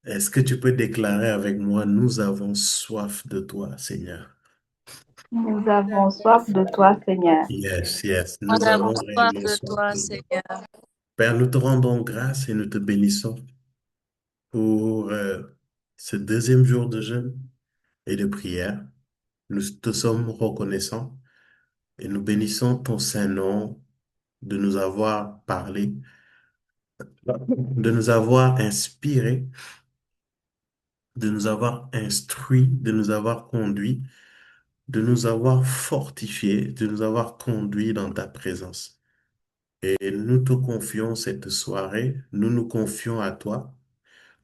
Est-ce que tu peux déclarer avec moi, nous avons soif de toi, Seigneur? Nous avons soif de toi, Seigneur. Yes, yes, Nous nous avons avons soif réellement de soif toi, de toi. Seigneur. Père, nous te rendons grâce et nous te bénissons pour ce deuxième jour de jeûne et de prière. Nous te sommes reconnaissants et nous bénissons ton Saint-Nom de nous avoir parlé, de nous avoir inspiré, de nous avoir instruit, de nous avoir conduit, de nous avoir fortifié, de nous avoir conduit dans ta présence. Et nous te confions cette soirée, nous nous confions à toi,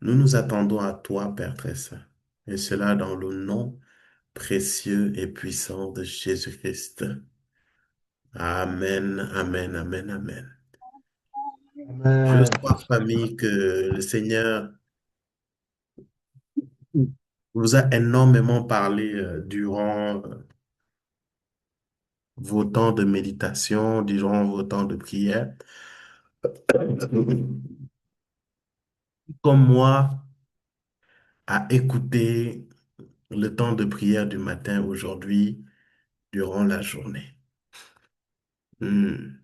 nous nous attendons à toi, Père très saint. Et cela dans le nom précieux et puissant de Jésus-Christ. Amen, amen, amen, amen. Je Amen. crois, famille, que le Seigneur vous a énormément parlé durant vos temps de méditation, durant vos temps de prière. Comme moi, à écouter le temps de prière du matin aujourd'hui durant la journée. Hmm.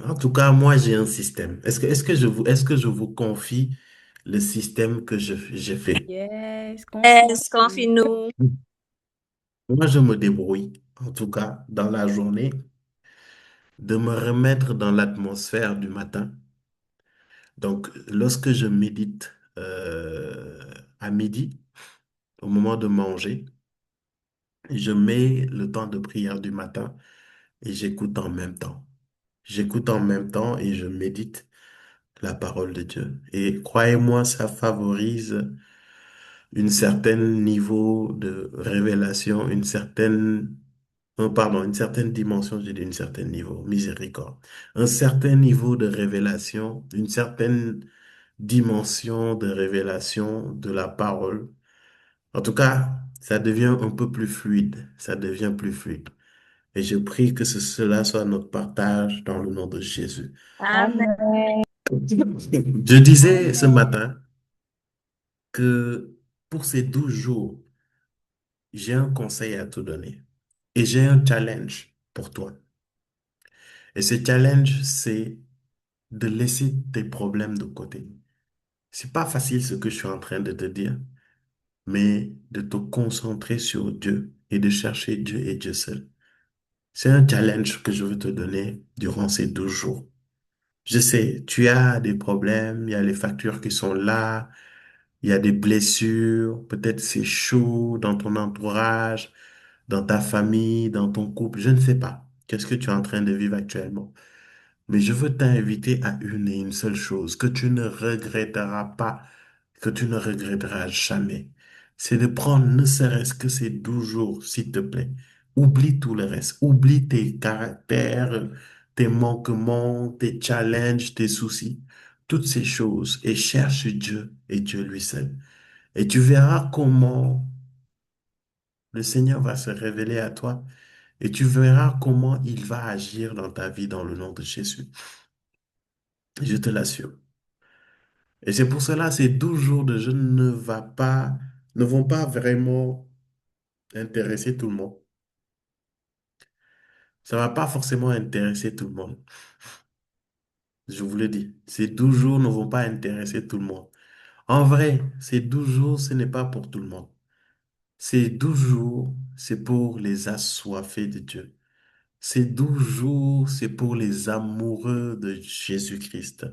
En tout cas, moi, j'ai un système. Est-ce que je vous confie le système que j'ai fait? Yes, Yes, confie-nous. confie-nous. Moi, je me débrouille, en tout cas, dans la journée, de me remettre dans l'atmosphère du matin. Donc, lorsque je médite à midi, au moment de manger, je mets le temps de prière du matin et j'écoute en même temps. J'écoute en même temps et je médite la parole de Dieu. Et croyez-moi, ça favorise une certaine niveau de révélation, une certaine dimension, j'ai dit une certaine niveau, miséricorde, un certain niveau de révélation, une certaine dimension de révélation de la parole. En tout cas, ça devient un peu plus fluide, ça devient plus fluide. Et je prie que cela soit notre partage dans le nom de Jésus. Amen. Amen. Je disais ce matin que pour ces 12 jours, j'ai un conseil à te donner et j'ai un challenge pour toi. Et ce challenge, c'est de laisser tes problèmes de côté. C'est pas facile ce que je suis en train de te dire, mais de te concentrer sur Dieu et de chercher Dieu et Dieu seul. C'est un challenge que je veux te donner durant ces 12 jours. Je sais, tu as des problèmes, il y a les factures qui sont là, il y a des blessures, peut-être c'est chaud dans ton entourage, dans ta famille, dans ton couple, je ne sais pas. Qu'est-ce que tu es en train de vivre actuellement? Mais je veux t'inviter à une et une seule chose que tu ne regretteras pas, que tu ne regretteras jamais. C'est de prendre ne serait-ce que ces 12 jours, s'il te plaît. Oublie tout le reste. Oublie tes caractères, tes manquements, tes challenges, tes soucis, toutes ces choses et cherche Dieu et Dieu lui seul. Et tu verras comment le Seigneur va se révéler à toi et tu verras comment il va agir dans ta vie dans le nom de Jésus. Je te l'assure. Et c'est pour cela, ces 12 jours de jeûne ne vont pas vraiment intéresser tout le monde. Ça va pas forcément intéresser tout le monde. Je vous le dis. Ces 12 jours ne vont pas intéresser tout le monde. En vrai, ces 12 jours, ce n'est pas pour tout le monde. Ces 12 jours, c'est pour les assoiffés de Dieu. Ces 12 jours, c'est pour les amoureux de Jésus-Christ.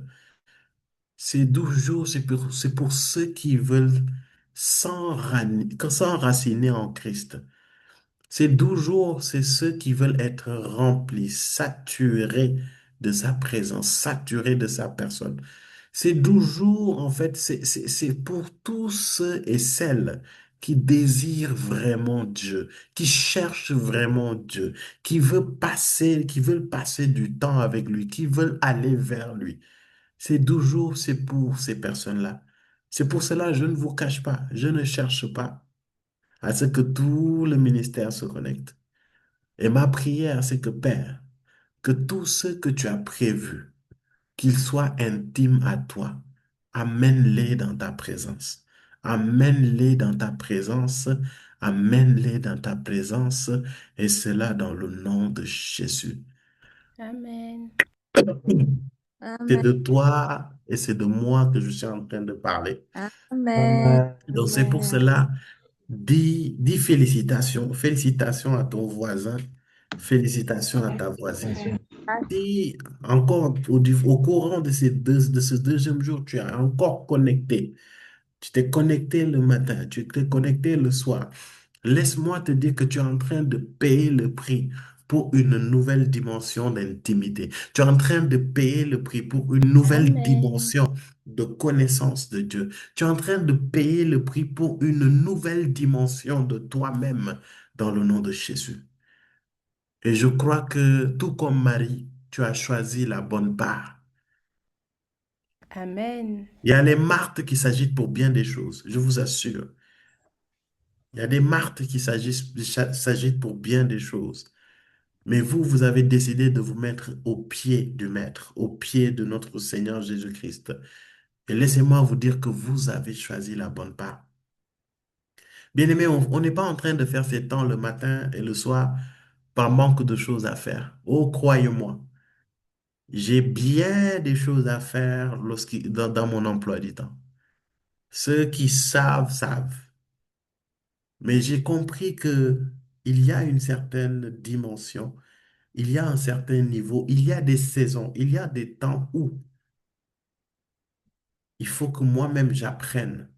Ces 12 jours, c'est pour ceux qui veulent s'enraciner en Christ. Ces 12 jours, c'est ceux qui veulent être remplis, saturés de sa présence, saturés de sa personne. Ces 12 jours, en fait, c'est pour tous ceux et celles qui désirent vraiment Dieu, qui cherchent vraiment Dieu, qui veulent passer du temps avec lui, qui veulent aller vers lui. Ces 12 jours, c'est pour ces personnes-là. C'est pour cela, je ne vous cache pas, je ne cherche pas à ce que tout le ministère se connecte. Et ma prière, c'est que Père, que tout ce que tu as prévu, qu'ils soient intimes à toi. Amène-les dans ta présence. Amène-les dans ta présence. Amène-les dans ta présence. Et cela dans le nom de Jésus. Amen. C'est Amen. de toi et c'est de moi que je suis en train de parler. Amen. Donc c'est pour cela, dis félicitations. Félicitations à ton voisin. Félicitations à ta voisine. Si encore au courant de ce deuxième jour, tu as encore connecté, tu t'es connecté le matin, tu t'es connecté le soir, laisse-moi te dire que tu es en train de payer le prix pour une nouvelle dimension d'intimité. Tu es en train de payer le prix pour une nouvelle Amen. dimension de connaissance de Dieu. Tu es en train de payer le prix pour une nouvelle dimension de toi-même dans le nom de Jésus. Et je crois que tout comme Marie, tu as choisi la bonne part. Amen. Il y a les Marthes qui s'agitent pour bien des choses, je vous assure. Il y a des Marthes qui s'agitent pour bien des choses. Mais vous, vous avez décidé de vous mettre au pied du Maître, au pied de notre Seigneur Jésus-Christ. Et laissez-moi vous dire que vous avez choisi la bonne part. Bien-aimés, on n'est pas en train de faire ces temps le matin et le soir par manque de choses à faire. Oh, croyez-moi. J'ai bien des choses à faire dans mon emploi du temps. Ceux qui savent, savent. Mais j'ai compris que il y a une certaine dimension, il y a un certain niveau, il y a des saisons, il y a des temps où il faut que moi-même j'apprenne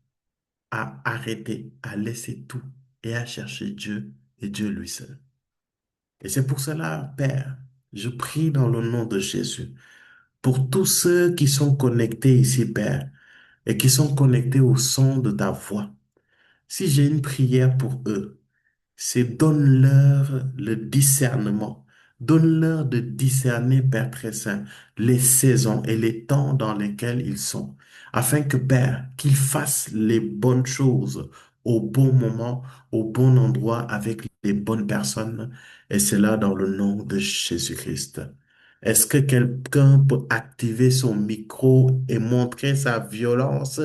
à arrêter, à laisser tout et à chercher Dieu et Dieu lui seul. Et c'est pour cela, Père, je prie dans le nom de Jésus pour tous ceux qui sont connectés ici, Père, et qui sont connectés au son de ta voix. Si j'ai une prière pour eux, c'est donne-leur le discernement. Donne-leur de discerner, Père très saint, les saisons et les temps dans lesquels ils sont, afin que, Père, qu'ils fassent les bonnes choses au bon moment, au bon endroit, avec les bonnes personnes, et cela dans le nom de Jésus-Christ. Est-ce que quelqu'un peut activer son micro et montrer sa violence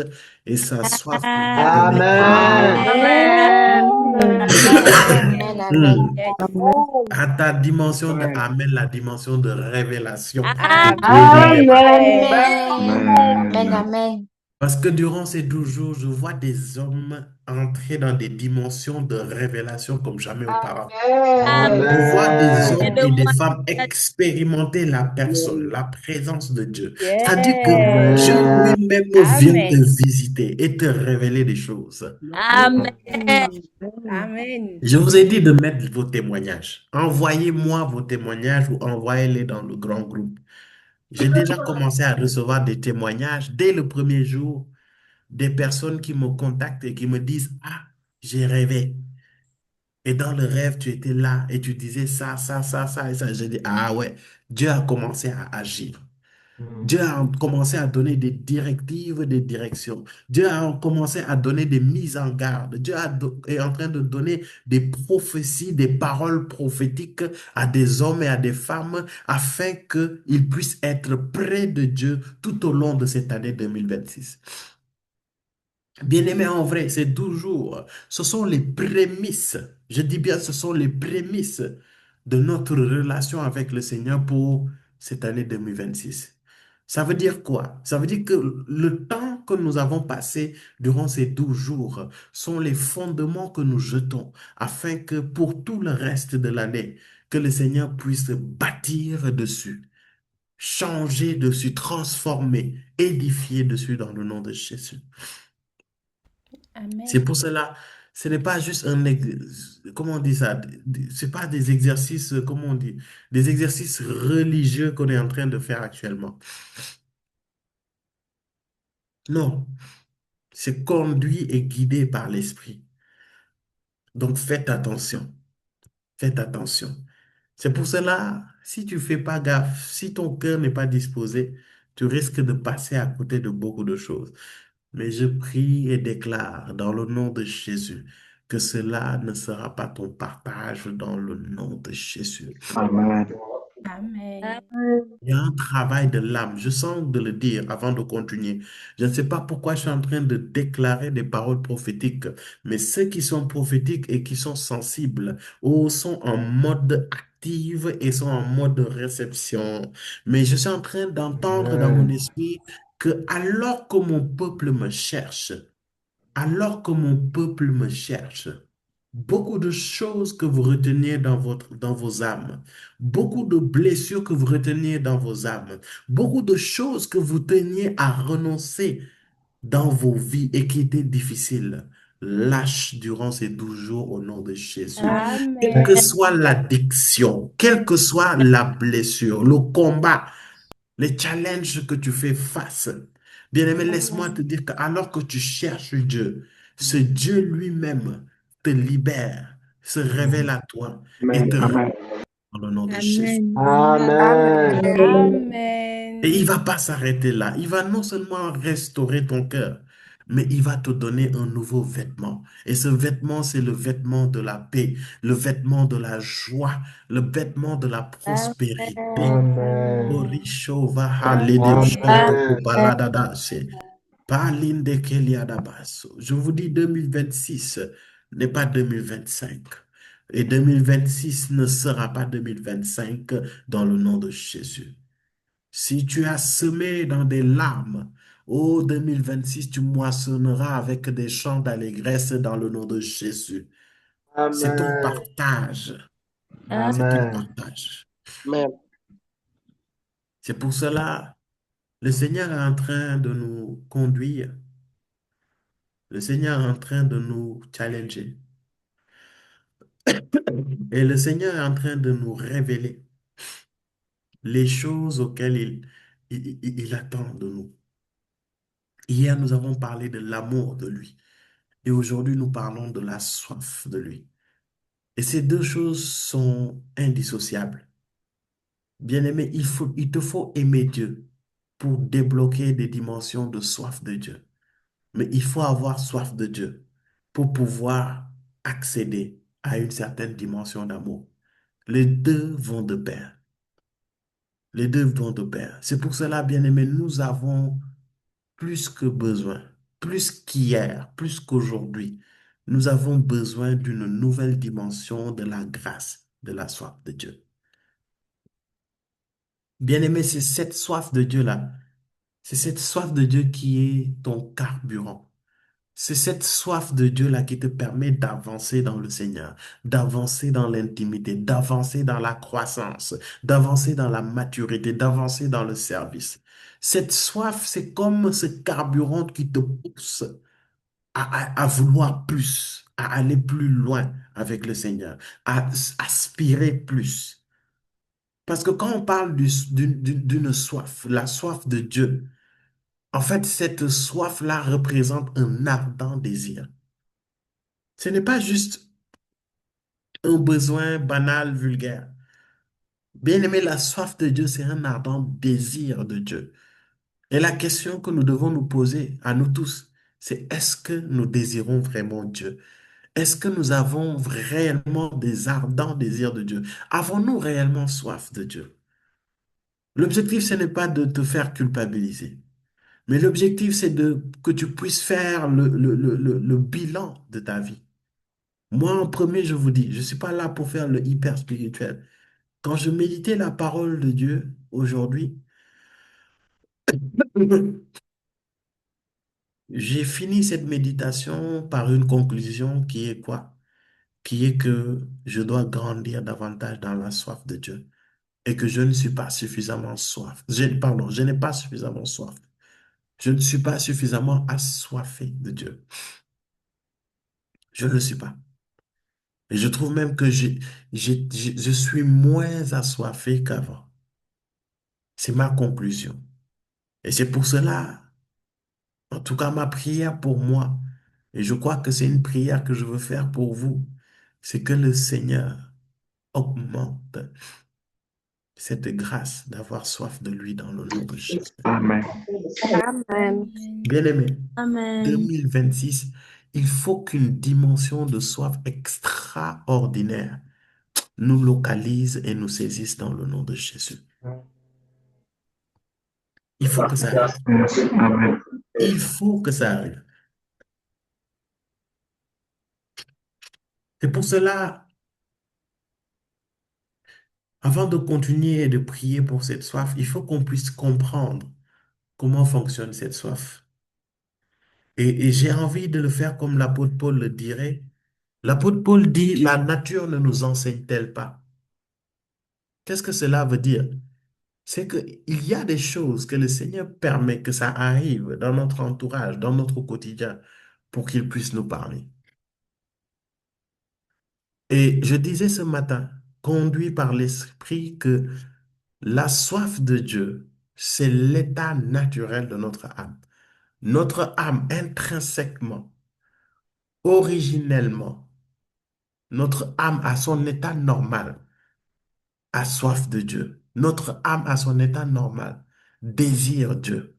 et sa soif pour te donner Amen. amen? Amen. Amen. Hmm. Yes. À ta dimension de Amen, la dimension de révélation de Dieu lui-même. Amen. Amen. Amen. Amen. Parce que durant ces 12 jours, je vois des hommes entrer dans des dimensions de révélation comme jamais auparavant. Je vois des Amen. hommes et des femmes expérimenter la personne, la présence de Dieu. C'est-à-dire que Dieu Yes. Amen. lui-même vient te Amen. visiter et te révéler des choses. Amen. Amen. Je vous ai dit de mettre vos témoignages. Envoyez-moi vos témoignages ou envoyez-les dans le grand groupe. J'ai déjà commencé à recevoir des témoignages dès le premier jour, des personnes qui me contactent et qui me disent, ah, j'ai rêvé. Et dans le rêve, tu étais là et tu disais ça, ça, ça, ça et ça. J'ai dit, ah ouais, Dieu a commencé à agir. Dieu a commencé à donner des directives, des directions. Dieu a commencé à donner des mises en garde. Est en train de donner des prophéties, des paroles prophétiques à des hommes et à des femmes afin qu'ils puissent être près de Dieu tout au long de cette année 2026. Bien-aimé, en vrai, ces 12 jours, ce sont les prémices, je dis bien, ce sont les prémices de notre relation avec le Seigneur pour cette année 2026. Ça veut dire quoi? Ça veut dire que le temps que nous avons passé durant ces 12 jours sont les fondements que nous jetons afin que pour tout le reste de l'année, que le Seigneur puisse bâtir dessus, changer dessus, transformer, édifier dessus dans le nom de Jésus. C'est Amen. pour cela, ce n'est pas juste comment on dit ça, c'est pas des exercices, comment on dit, des exercices religieux qu'on est en train de faire actuellement. Non, c'est conduit et guidé par l'Esprit. Donc faites attention, faites attention. C'est pour cela, si tu fais pas gaffe, si ton cœur n'est pas disposé, tu risques de passer à côté de beaucoup de choses. Mais je prie et déclare dans le nom de Jésus que cela ne sera pas ton partage dans le nom de Jésus. Amen. Amen. Il y a un travail de l'âme. Je sens de le dire avant de continuer. Je ne sais pas pourquoi je suis en train de déclarer des paroles prophétiques, mais ceux qui sont prophétiques et qui sont sensibles ou sont en mode actif et sont en mode réception. Mais je suis en train d'entendre dans mon esprit que alors que mon peuple me cherche, alors que mon peuple me cherche, beaucoup de choses que vous reteniez dans vos âmes, beaucoup de blessures que vous reteniez dans vos âmes, beaucoup de choses que vous teniez à renoncer dans vos vies et qui étaient difficiles, lâche durant ces 12 jours au nom de Jésus. Quelle que Amen. soit l'addiction, quelle que soit la blessure, le combat, les challenges que tu fais face. Bien-aimé, laisse-moi te dire que alors que tu cherches Dieu, ce Dieu lui-même te libère, se révèle à toi et te rend dans le nom de Jésus. Amen. Et il Amen. va pas s'arrêter là. Il va non seulement restaurer ton cœur, mais il va te donner un nouveau vêtement. Et ce vêtement, c'est le vêtement de la paix, le vêtement de la joie, le vêtement de la prospérité. Orisho vaha lede jonto Amen. kopalada dase. Palinde keliada baso. Je vous dis 2026 n'est pas 2025. Et 2026 ne sera pas 2025 dans le nom de Jésus. Si tu as semé dans des larmes, oh 2026, tu moissonneras avec des chants d'allégresse dans le nom de Jésus. C'est ton partage. C'est ton partage. C'est pour cela, le Seigneur est en train de nous conduire. Le Seigneur est en train de nous challenger. Et le Seigneur est en train de nous révéler les choses auxquelles il attend de nous. Hier, nous avons parlé de l'amour de lui. Et aujourd'hui, nous parlons de la soif de lui. Et ces deux choses sont indissociables. Bien-aimé, il te faut aimer Dieu pour débloquer des dimensions de soif de Dieu. Mais il faut avoir soif de Dieu pour pouvoir accéder à une certaine dimension d'amour. Les deux vont de pair. Les deux vont de pair. C'est pour cela, bien-aimé, nous avons plus que besoin, plus qu'hier, plus qu'aujourd'hui, nous avons besoin d'une nouvelle dimension de la grâce, de la soif de Dieu. Bien-aimé, c'est cette soif de Dieu-là, c'est cette soif de Dieu qui est ton carburant. C'est cette soif de Dieu-là qui te permet d'avancer dans le Seigneur, d'avancer dans l'intimité, d'avancer dans la croissance, d'avancer dans la maturité, d'avancer dans le service. Cette soif, c'est comme ce carburant qui te pousse à vouloir plus, à aller plus loin avec le Seigneur, à aspirer plus. Parce que quand on parle d'une soif, la soif de Dieu, en fait, cette soif-là représente un ardent désir. Ce n'est pas juste un besoin banal, vulgaire. Bien aimé, la soif de Dieu, c'est un ardent désir de Dieu. Et la question que nous devons nous poser à nous tous, c'est est-ce que nous désirons vraiment Dieu? Est-ce que nous avons réellement des ardents désirs de Dieu? Avons-nous réellement soif de Dieu? L'objectif, ce n'est pas de te faire culpabiliser, mais l'objectif, c'est que tu puisses faire le bilan de ta vie. Moi, en premier, je vous dis, je ne suis pas là pour faire le hyper spirituel. Quand je méditais la parole de Dieu aujourd'hui, j'ai fini cette méditation par une conclusion qui est quoi? Qui est que je dois grandir davantage dans la soif de Dieu et que je ne suis pas suffisamment soif. Pardon, je n'ai pas suffisamment soif. Je ne suis pas suffisamment assoiffé de Dieu. Je ne le suis pas. Et je trouve même que je suis moins assoiffé qu'avant. C'est ma conclusion. Et c'est pour cela, en tout cas, ma prière pour moi, et je crois que c'est une prière que je veux faire pour vous, c'est que le Seigneur augmente cette grâce d'avoir soif de lui dans le nom de Jésus. Amen. Bien-aimé, Amen. 2026, il faut qu'une dimension de soif extraordinaire nous localise et nous saisisse dans le nom de Jésus. Il faut que ça arrive. Yes. Amen. Il faut que ça arrive. C'est pour cela, avant de continuer et de prier pour cette soif, il faut qu'on puisse comprendre comment fonctionne cette soif. Et j'ai envie de le faire comme l'apôtre Paul le dirait. L'apôtre Paul dit, la nature ne nous enseigne-t-elle pas? Qu'est-ce que cela veut dire? C'est qu'il y a des choses que le Seigneur permet que ça arrive dans notre entourage, dans notre quotidien, pour qu'il puisse nous parler. Et je disais ce matin, conduit par l'Esprit, que la soif de Dieu, c'est l'état naturel de notre âme. Notre âme, intrinsèquement, originellement, notre âme à son état normal a soif de Dieu. Notre âme à son état normal désire Dieu.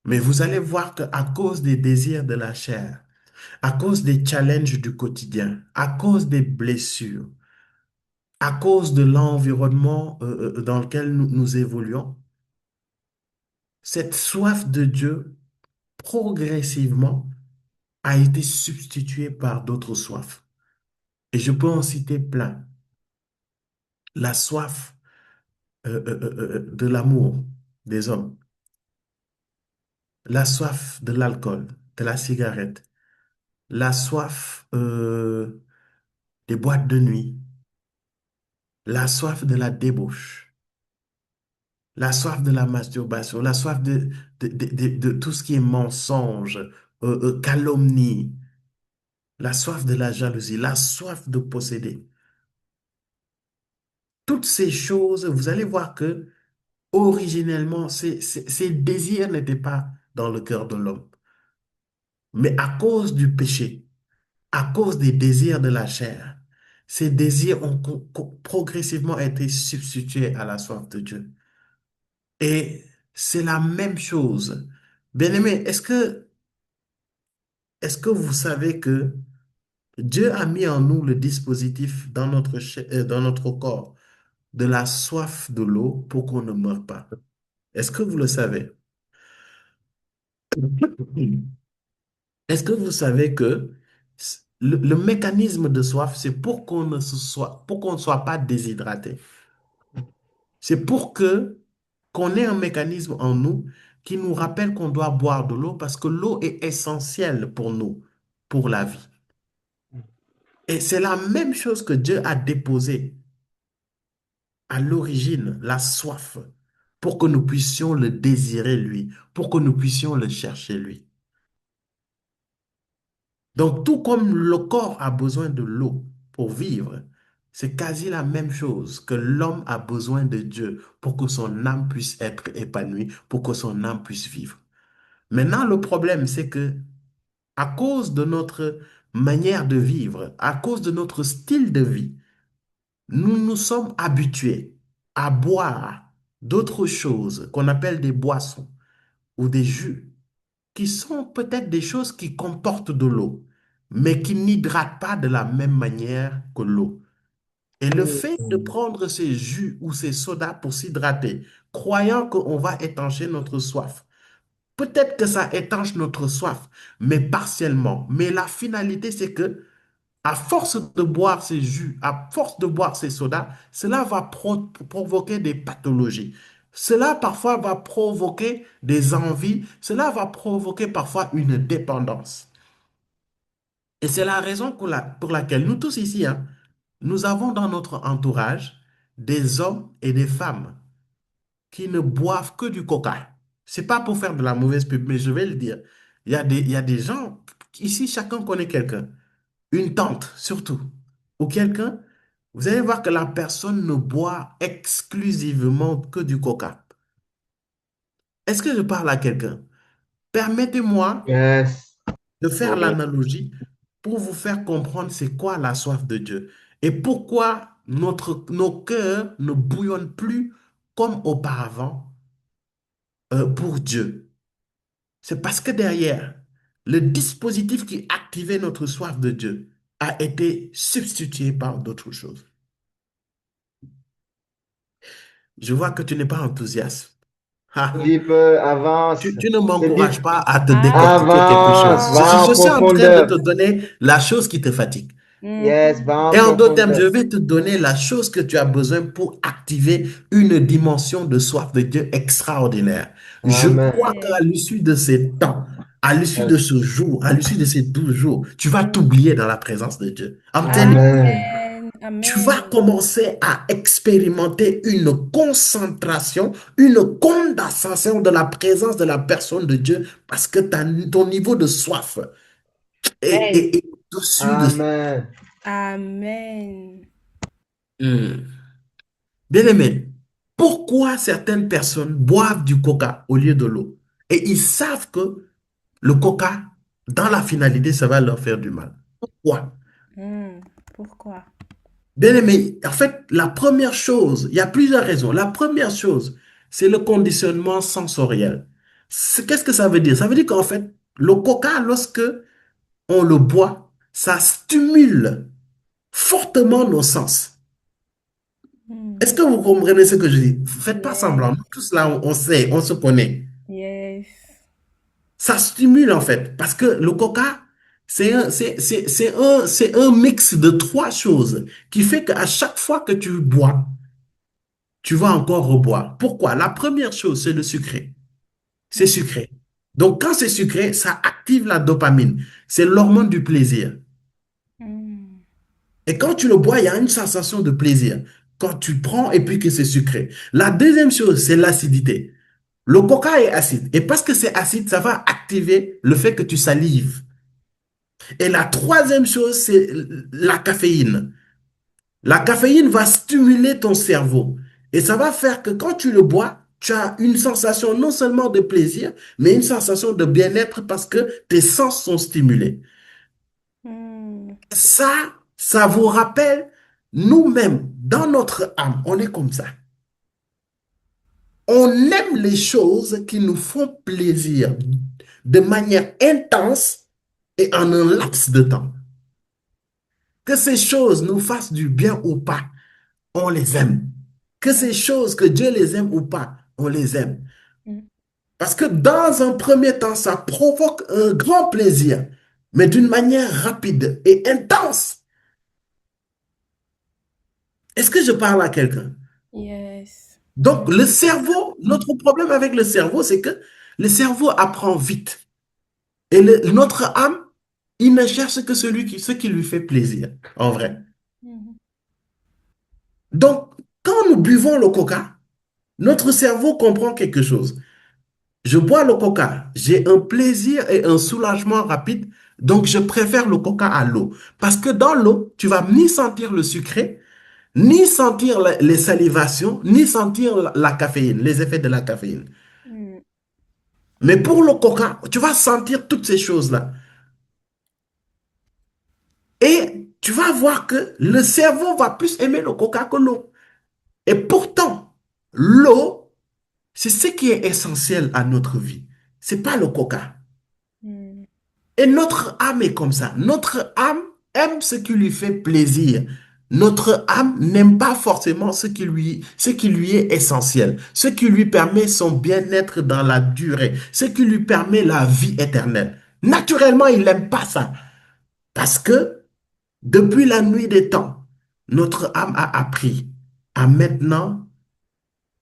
Mais vous allez voir qu'à cause des désirs de la chair, à cause des challenges du quotidien, à cause des blessures, à cause de l'environnement dans lequel nous évoluons, cette soif de Dieu, progressivement, a été substituée par d'autres soifs. Et je peux en citer plein. La soif de l'amour des hommes, la soif de l'alcool, de la cigarette, la soif des boîtes de nuit, la soif de la débauche, la soif de la masturbation, la soif de tout ce qui est mensonge, calomnie, la soif de la jalousie, la soif de posséder. Toutes ces choses, vous allez voir que originellement, ces désirs n'étaient pas dans le cœur de l'homme. Mais à cause du péché, à cause des désirs de la chair, ces désirs ont progressivement été substitués à la soif de Dieu. Et c'est la même chose. Bien-aimé, est-ce que vous savez que Dieu a mis en nous le dispositif dans notre corps de la soif de l'eau pour qu'on ne meure pas? Est-ce que vous le savez? Est-ce que vous savez que le mécanisme de soif, c'est pour pour qu'on ne soit pas déshydraté. C'est pour qu'on ait un mécanisme en nous qui nous rappelle qu'on doit boire de l'eau parce que l'eau est essentielle pour nous, pour la vie. Et c'est la même chose que Dieu a déposé à l'origine, la soif, pour que nous puissions le désirer lui, pour que nous puissions le chercher lui. Donc, tout comme le corps a besoin de l'eau pour vivre, c'est quasi la même chose que l'homme a besoin de Dieu pour que son âme puisse être épanouie, pour que son âme puisse vivre. Maintenant, le problème, c'est que à cause de notre manière de vivre, à cause de notre style de vie, nous nous sommes habitués à boire d'autres choses qu'on appelle des boissons ou des jus, qui sont peut-être des choses qui comportent de l'eau, mais qui n'hydratent pas de la même manière que l'eau. Et le fait de prendre ces jus ou ces sodas pour s'hydrater, croyant qu'on va étancher notre soif, peut-être que ça étanche notre soif, mais partiellement. Mais la finalité, c'est que à force de boire ces jus, à force de boire ces sodas, cela va provoquer des pathologies. Cela parfois va provoquer des envies, cela va provoquer parfois une dépendance. Et c'est la raison pour laquelle nous tous ici, hein, nous avons dans notre entourage des hommes et des femmes qui ne boivent que du coca. C'est pas pour faire de la mauvaise pub, mais je vais le dire. Il y a des gens, ici chacun connaît quelqu'un, une tante surtout, ou quelqu'un, vous allez voir que la personne ne boit exclusivement que du coca. Est-ce que je parle à quelqu'un? Permettez-moi Yes. de faire l'analogie pour vous faire comprendre c'est quoi la soif de Dieu et pourquoi nos cœurs ne bouillonnent plus comme auparavant pour Dieu. C'est parce que derrière, le dispositif qui activait notre soif de Dieu a été substitué par d'autres choses. Je vois que tu n'es pas enthousiaste. Ah, Vive, avance. tu ne C'est m'encourages dit, pas à te Ah, décortiquer quelque avance, chose. va Je en suis en train de te profondeur. donner la chose qui te fatigue. Yes, mhm. va Et en en d'autres termes, je profondeur. vais te donner la chose que tu as besoin pour activer une dimension de soif de Dieu extraordinaire. Je Amen. crois qu'à Amen. l'issue de ces temps, à l'issue de Yes. ce jour, à l'issue de ces 12 jours, tu vas Mm. t'oublier dans la présence de Dieu. I'm telling you. Amen. Amen. Tu vas Amen. commencer à expérimenter une concentration, une condensation de la présence de la personne de Dieu parce que ton niveau de soif est au-dessus de... Amen. Amen. Hmm. Bien-aimé, pourquoi certaines personnes boivent du coca au lieu de l'eau? Et ils savent que le coca, dans la finalité, ça va leur faire du mal. Pourquoi? Mm. Pourquoi? Bien-aimé, en fait, la première chose, il y a plusieurs raisons. La première chose, c'est le conditionnement sensoriel. Qu'est-ce que ça veut dire? Ça veut dire qu'en fait, le coca, lorsque on le boit, ça stimule fortement nos sens. Mm. Est-ce que vous comprenez ce que je dis? Faites pas semblant. Yes. Nous tous là, on sait, on se connaît. Yes. Ça stimule en fait, parce que le coca, c'est un mix de trois choses qui fait qu'à chaque fois que tu bois, tu vas encore reboire. Pourquoi? La première chose, c'est le sucré. C'est Mm. sucré. Donc, quand c'est sucré, ça active la dopamine. C'est l'hormone du plaisir. Mm. Et quand tu le bois, il y a une sensation de plaisir. Quand tu prends et puis que c'est sucré. La deuxième chose, c'est l'acidité. Le coca est acide. Et parce que c'est acide, ça va activer le fait que tu salives. Et la troisième chose, c'est la caféine. La caféine va stimuler ton cerveau. Et ça va faire que quand tu le bois, tu as une sensation non seulement de plaisir, mais une sensation de bien-être parce que tes sens sont stimulés. Mm. Ça vous rappelle, nous-mêmes, dans notre âme, on est comme ça. On aime les choses qui nous font plaisir de manière intense et en un laps de temps. Que ces choses nous fassent du bien ou pas, on les aime. Que ces choses, que Dieu les aime ou pas, on les aime. Mm. Parce que dans un premier temps, ça provoque un grand plaisir, mais d'une manière rapide et intense. Est-ce que je parle à quelqu'un? Yes. Donc, le Yes. cerveau, notre problème avec le cerveau, c'est que le cerveau apprend vite. Et notre âme, il ne cherche que ce qui lui fait plaisir, en vrai. Mhm. Donc, quand nous buvons le coca, notre cerveau comprend quelque chose. Je bois le coca, j'ai un plaisir et un soulagement rapide, donc je préfère le coca à l'eau. Parce que dans l'eau, tu vas ni sentir le sucré, ni sentir les salivations, ni sentir la caféine, les effets de la caféine. Mm. Mais pour le coca, tu vas sentir toutes ces choses-là. Et tu vas voir que le cerveau va plus aimer le coca que l'eau. Et pourtant, l'eau, c'est ce qui est essentiel à notre vie. C'est pas le coca. Mm. Et notre âme est comme ça. Notre âme aime ce qui lui fait plaisir. Notre âme n'aime pas forcément ce qui lui est essentiel, ce qui lui permet son bien-être dans la durée, ce qui lui permet la vie éternelle. Naturellement, il n'aime pas ça. Parce que depuis la nuit des temps, notre âme a appris à maintenant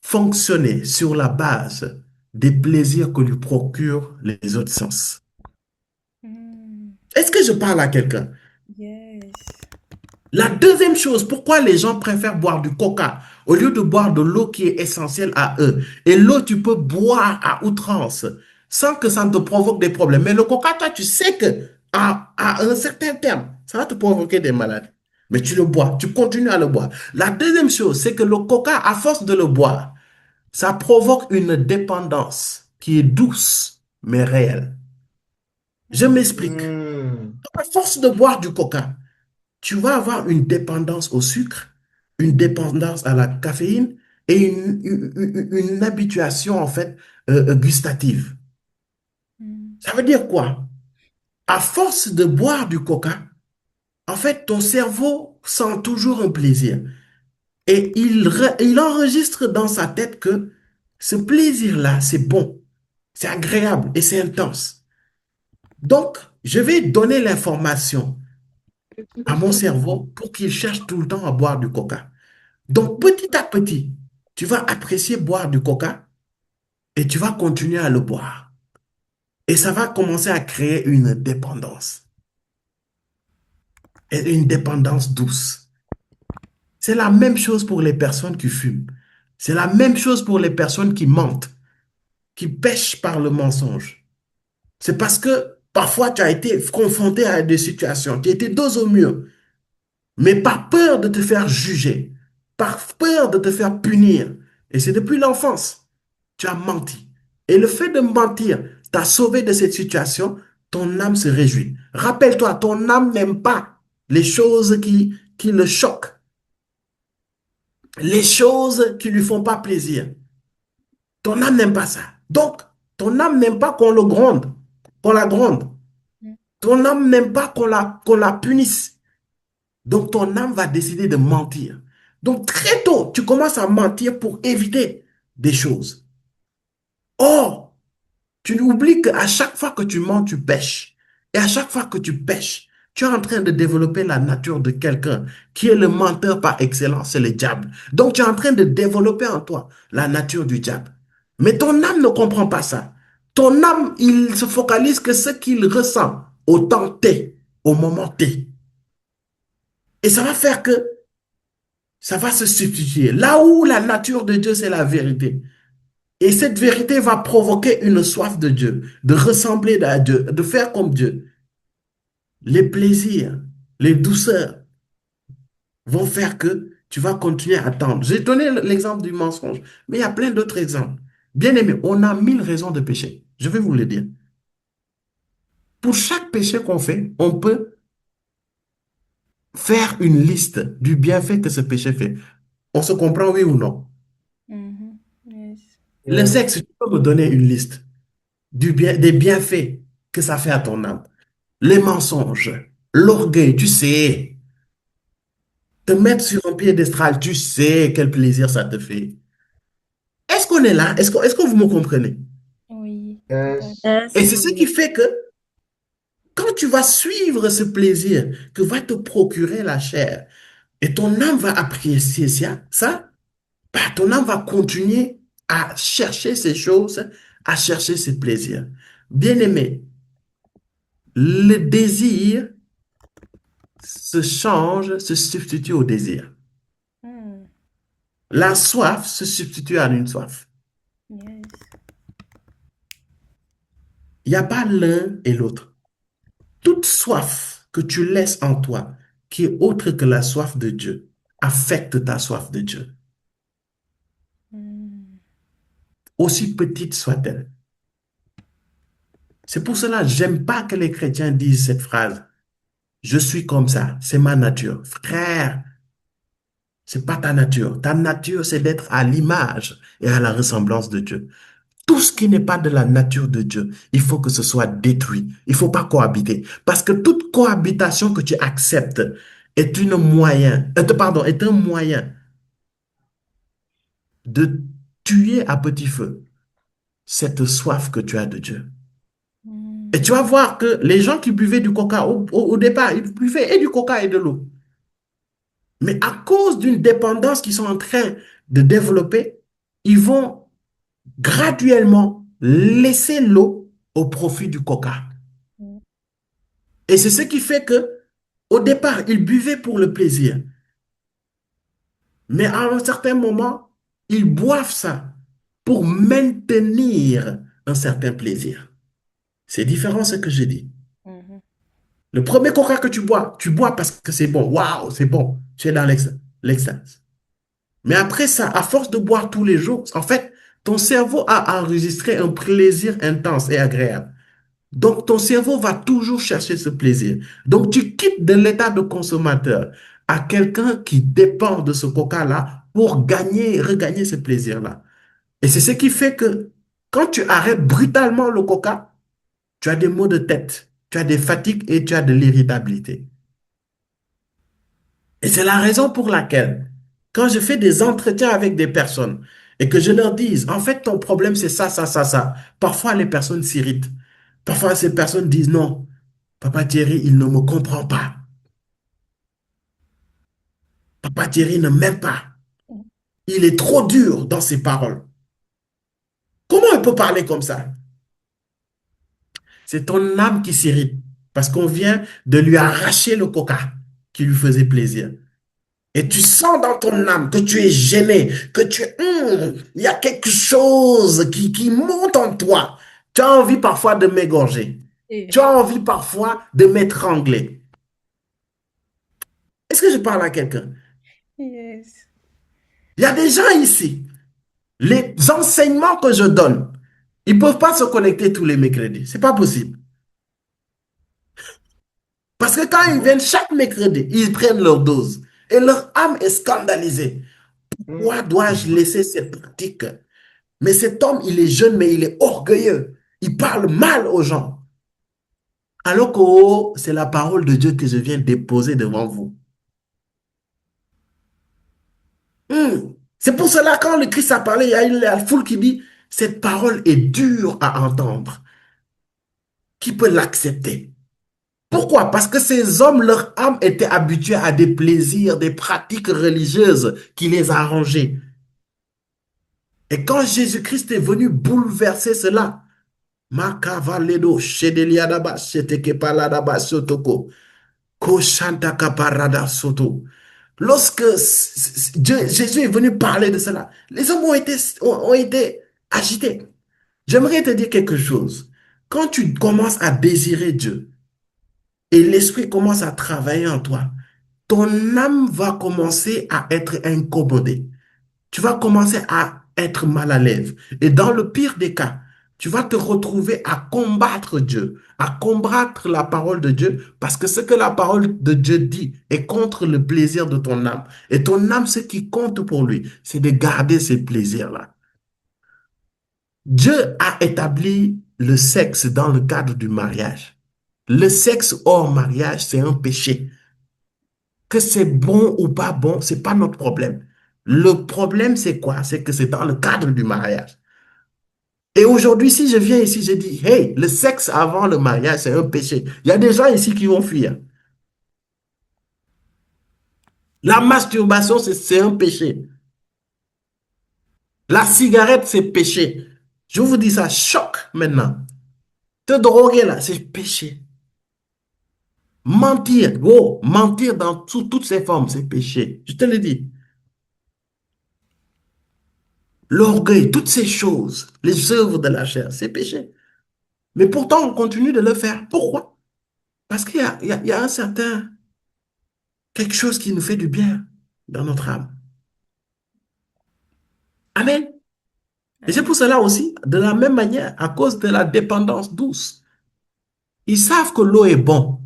fonctionner sur la base des plaisirs que lui procurent les autres sens. Mm. Est-ce que je parle à quelqu'un? Yes. La deuxième chose, pourquoi les gens préfèrent boire du coca au lieu de boire de l'eau qui est essentielle à eux. Et l'eau, tu peux boire à outrance sans que ça ne te provoque des problèmes. Mais le coca, toi, tu sais que à un certain terme, ça va te provoquer des maladies. Mais tu le bois, tu continues à le boire. La deuxième chose, c'est que le coca, à force de le boire, ça provoque une dépendance qui est douce, mais réelle. Je Mm. m'explique. Hmm. À force de boire du coca, tu vas avoir une dépendance au sucre, une dépendance à la caféine et une habituation en fait gustative. Mm. Ça veut dire quoi? À force de boire du coca, en fait, ton cerveau sent toujours un plaisir. Et il enregistre dans sa tête que ce plaisir-là, c'est bon, c'est agréable et c'est intense. Donc, je vais donner l'information à mon cerveau pour qu'il cherche tout le temps à boire du coca. Donc, petit à petit, tu vas apprécier boire du coca et tu vas continuer à le boire. Et ça va commencer à créer une dépendance, et une dépendance douce. C'est la même chose pour les personnes qui fument. C'est la même chose pour les personnes qui mentent, qui pêchent par le mensonge. C'est parce que parfois tu as été confronté à des situations, tu as été dos au mur, mais par peur de te faire juger, par peur de te faire punir. Et c'est depuis l'enfance, tu as menti. Et le fait de mentir t'a sauvé de cette situation, ton âme se réjouit. Rappelle-toi, ton âme n'aime pas les choses qui le choquent, les choses qui lui font pas plaisir. Ton âme n'aime pas ça. Donc, ton âme n'aime pas qu'on le gronde, qu'on la gronde. Mm. Ton âme n'aime pas qu'on la punisse. Donc, ton âme va décider de mentir. Donc, très tôt, tu commences à mentir pour éviter des choses. Or, tu oublies qu'à chaque fois que tu mens, tu pêches. Et à chaque fois que tu pêches, tu es en train de développer la nature de quelqu'un qui est le menteur par excellence, c'est le diable. Donc, tu es en train de développer en toi la nature du diable. Mais ton âme ne comprend pas ça. Ton âme, il se focalise que ce qu'il ressent au temps T, au moment T. Et ça va faire que ça va se substituer. Là où la nature de Dieu, c'est la vérité. Et cette vérité va provoquer une soif de Dieu, de ressembler à Dieu, de faire comme Dieu. Les plaisirs, les douceurs vont faire que tu vas continuer à attendre. J'ai donné l'exemple du mensonge, mais il y a plein d'autres exemples. Bien aimé, on a 1000 raisons de pécher. Je vais vous le dire. Pour chaque péché qu'on fait, on peut faire une liste du bienfait que ce péché fait. On se comprend, oui ou non? Mhm. Yes. Le Yes. sexe, tu peux me donner une liste des bienfaits que ça fait à ton âme. Les mensonges, l'orgueil, tu sais. Te mettre sur un piédestal, tu sais quel plaisir ça te fait. Est-ce qu'on est là? Est-ce que vous me comprenez? Oui. Yes. Et Yes. c'est ce qui fait que quand tu vas suivre ce plaisir que va te procurer la chair, et ton âme va apprécier ça, bah, ton âme va continuer à chercher ces choses, à chercher ces plaisirs. Bien-aimé, le désir se change, se substitue au désir. Mm. La soif se substitue à une soif. Yes. Il n'y a pas l'un et l'autre. Toute soif que tu laisses en toi, qui est autre que la soif de Dieu, affecte ta soif de Dieu, Mm. aussi petite soit-elle. C'est pour cela que j'aime pas que les chrétiens disent cette phrase. Je suis comme ça, c'est ma nature. Frère, c'est pas ta nature. Ta nature, c'est d'être à l'image et à la ressemblance de Dieu. Tout ce qui n'est pas de la nature de Dieu, il faut que ce soit détruit. Il ne faut pas cohabiter. Parce que toute cohabitation que tu acceptes est est un moyen de tuer à petit feu cette soif que tu as de Dieu. Mm. Et tu vas voir que les gens qui buvaient du coca, au départ, ils buvaient et du coca et de l'eau. Mais à cause d'une dépendance qu'ils sont en train de développer, ils vont graduellement laisser l'eau au profit du coca. Mm. Et c'est ce qui fait que, au départ, ils buvaient pour le plaisir. Mais à un certain moment, ils boivent ça pour maintenir un certain plaisir. C'est différent ce que je dis. Mhm. Le premier coca que tu bois parce que c'est bon. Waouh, c'est bon. Tu es dans l'extase. Mais après ça, à force de boire tous les jours, en fait, ton cerveau a enregistré un plaisir intense et agréable. Donc, ton cerveau va toujours chercher ce plaisir. Donc, tu quittes de l'état de consommateur à quelqu'un qui dépend de ce coca-là pour regagner ce plaisir-là. Et c'est ce qui fait que quand tu arrêtes brutalement le coca, tu as des maux de tête, tu as des fatigues et tu as de l'irritabilité. Et c'est la raison pour laquelle Quand je fais des entretiens avec des personnes et que je leur dise, en fait, ton problème, c'est ça, ça, ça, ça. Parfois, les personnes s'irritent. Parfois, ces personnes disent, non, Papa Thierry, il ne me comprend pas. Papa Thierry ne m'aime pas. Il est trop dur dans ses paroles. Comment il peut parler comme ça? C'est ton âme qui s'irrite parce qu'on vient de lui arracher le coca qui lui faisait plaisir. Et tu sens dans ton âme que tu es gêné, que il y a quelque chose qui monte en toi. Tu as envie parfois de m'égorger. Eh, Tu as envie parfois de m'étrangler. Est-ce que je parle à quelqu'un? yes. Il y a des gens ici, les enseignements que je donne, ils ne peuvent pas se connecter tous les mercredis. C'est pas possible. Parce que quand ils viennent chaque mercredi, ils prennent leur dose. Et leur âme est scandalisée. Pourquoi dois-je laisser cette pratique? Mais cet homme, il est jeune, mais il est orgueilleux. Il parle mal aux gens. Alors que oh, c'est la parole de Dieu que je viens déposer devant vous. C'est pour cela, quand le Christ a parlé, il y a la foule qui dit, cette parole est dure à entendre. Qui peut l'accepter? Pourquoi? Parce que ces hommes, leur âme était habituée à des plaisirs, des pratiques religieuses qui les arrangeaient. Et quand Jésus-Christ est venu bouleverser cela, Makavaledo, Shedeliadaba, Shetekepaladaba, Sotoko, Koshantakaparada Soto. Lorsque Jésus est venu parler de cela, les hommes ont été agités. J'aimerais te dire quelque chose. Quand tu commences à désirer Dieu et l'Esprit commence à travailler en toi, ton âme va commencer à être incommodée. Tu vas commencer à être mal à l'aise. Et dans le pire des cas, tu vas te retrouver à combattre Dieu, à combattre la parole de Dieu, parce que ce que la parole de Dieu dit est contre le plaisir de ton âme. Et ton âme, ce qui compte pour lui, c'est de garder ces plaisirs-là. Dieu a établi le sexe dans le cadre du mariage. Le sexe hors mariage, c'est un péché. Que c'est bon ou pas bon, c'est pas notre problème. Le problème, c'est quoi? C'est que c'est dans le cadre du mariage. Et aujourd'hui, si je viens ici, je dis, hey, le sexe avant le mariage, c'est un péché. Il y a des gens ici qui vont fuir. La masturbation, c'est un péché. La cigarette, c'est péché. Je vous dis ça, choc maintenant. Te droguer là, c'est péché. Mentir, oh, mentir dans toutes ses formes, c'est péché. Je te le dis. L'orgueil, toutes ces choses, les œuvres de la chair, c'est péché. Mais pourtant, on continue de le faire. Pourquoi? Parce qu'il y a un certain, quelque chose qui nous fait du bien dans notre âme. Amen. Et c'est pour cela aussi, de la même manière, à cause de la dépendance douce, ils savent que l'eau est bon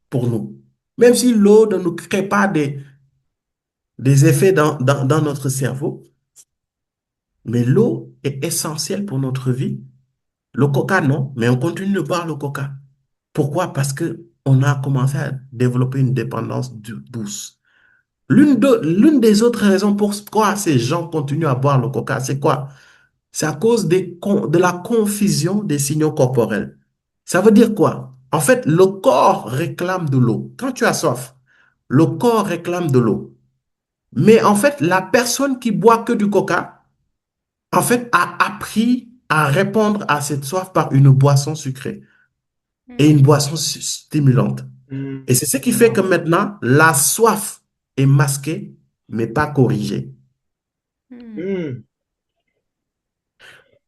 pour nous. Même si l'eau ne nous crée pas des effets dans notre cerveau, mais l'eau est essentielle pour notre vie. Le coca, non, mais on continue de boire le coca. Pourquoi? Parce que on a commencé à développer une dépendance douce. L'une des autres raisons pourquoi ces gens continuent à boire le coca, c'est quoi? C'est à cause de la confusion des signaux corporels. Ça veut dire quoi? En fait, le corps réclame de l'eau. Quand tu as soif, le corps réclame de l'eau. Mais en fait, la personne qui boit que du coca, en fait, a appris à répondre à cette soif par une boisson sucrée et une boisson stimulante. Et c'est ce qui fait que maintenant, la soif est masquée, mais pas corrigée.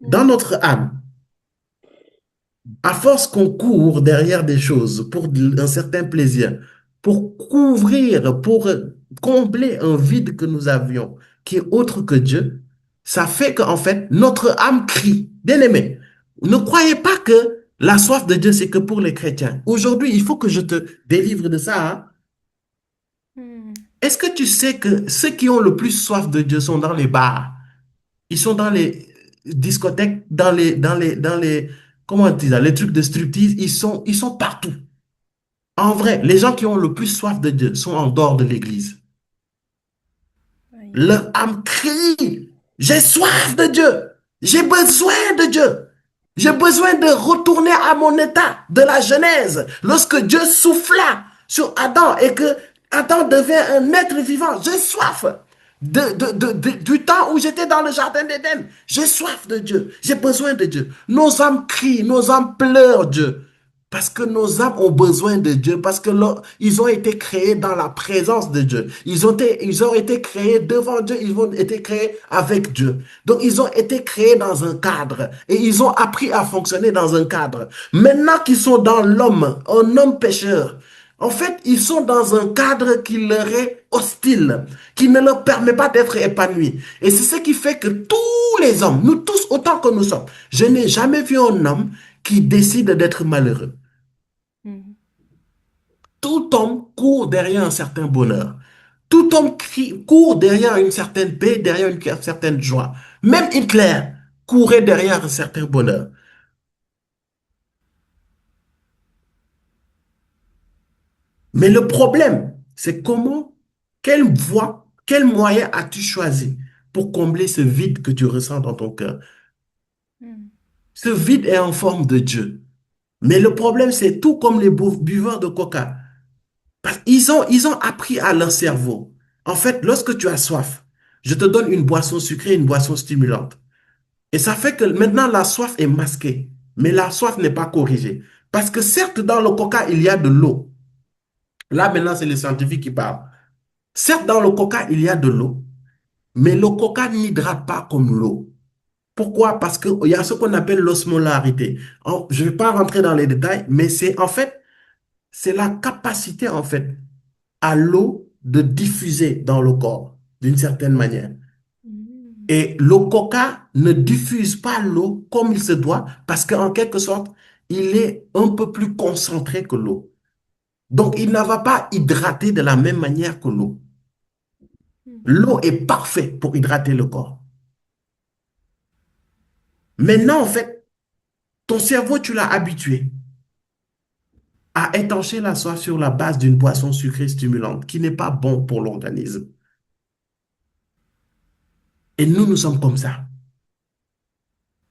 Dans notre âme, à force qu'on court derrière des choses pour un certain plaisir, pour couvrir, pour combler un vide que nous avions, qui est autre que Dieu, ça fait qu'en fait, notre âme crie. Bien-aimé, ne croyez pas que la soif de Dieu, c'est que pour les chrétiens. Aujourd'hui, il faut que je te délivre de ça, hein. Est-ce que tu sais que ceux qui ont le plus soif de Dieu sont dans les bars? Ils sont dans les discothèques, comment on dit ça, les trucs de striptease, ils sont partout. En vrai, les gens qui ont le plus soif de Dieu sont en dehors de l'église. leur âme crie. J'ai soif de Dieu. J'ai besoin de Dieu. J'ai besoin de retourner à mon état de la Genèse, lorsque Dieu souffla sur Adam et que Adam devient un être vivant. J'ai soif du temps où j'étais dans le jardin d'Éden. J'ai soif de Dieu. J'ai besoin de Dieu. Nos âmes crient, nos âmes pleurent Dieu. Parce que nos âmes ont besoin de Dieu, parce que ils ont été créés dans la présence de Dieu. Ils ont été créés devant Dieu, ils ont été créés avec Dieu. Donc, ils ont été créés dans un cadre et ils ont appris à fonctionner dans un cadre. Maintenant qu'ils sont dans l'homme, un homme pécheur, en fait, ils sont dans un cadre qui leur est hostile, qui ne leur permet pas d'être épanouis. Et c'est ce qui fait que tous les hommes, nous tous autant que nous sommes, je n'ai jamais vu un homme qui décide d'être malheureux. Mhm. Tout homme court derrière un certain bonheur. Tout homme court derrière une certaine paix, derrière une certaine joie. Même Hitler courait derrière un certain bonheur. Mais le problème, c'est comment, quelle voie, quel moyen as-tu choisi pour combler ce vide que tu ressens dans ton cœur? Mhm. Ce vide est en forme de Dieu. Mais le problème, c'est tout comme les buveurs de coca. Parce ils ont appris à leur cerveau. En fait, lorsque tu as soif, je te donne une boisson sucrée, une boisson stimulante. Et ça fait que maintenant, la soif est masquée. Mais la soif n'est pas corrigée. Parce que certes, dans le coca, il y a de l'eau. Là, maintenant, c'est les scientifiques qui parlent. Certes, dans le coca, il y a de l'eau. Mais le coca n'hydrate pas comme l'eau. Pourquoi? Parce qu'il y a ce qu'on appelle l'osmolarité. Je ne vais pas rentrer dans les détails, mais c'est en fait, c'est la capacité en fait à l'eau de diffuser dans le corps d'une certaine manière. Mhm. Et le coca ne diffuse pas l'eau comme il se doit parce qu'en quelque sorte, il est un peu plus concentré que l'eau. Donc, il ne va pas hydrater de la même manière que l'eau. Mhm. L'eau est parfaite pour hydrater le corps. Maintenant, en fait, ton cerveau, tu l'as habitué à étancher la soif sur la base d'une boisson sucrée stimulante qui n'est pas bon pour l'organisme. Et nous sommes comme ça.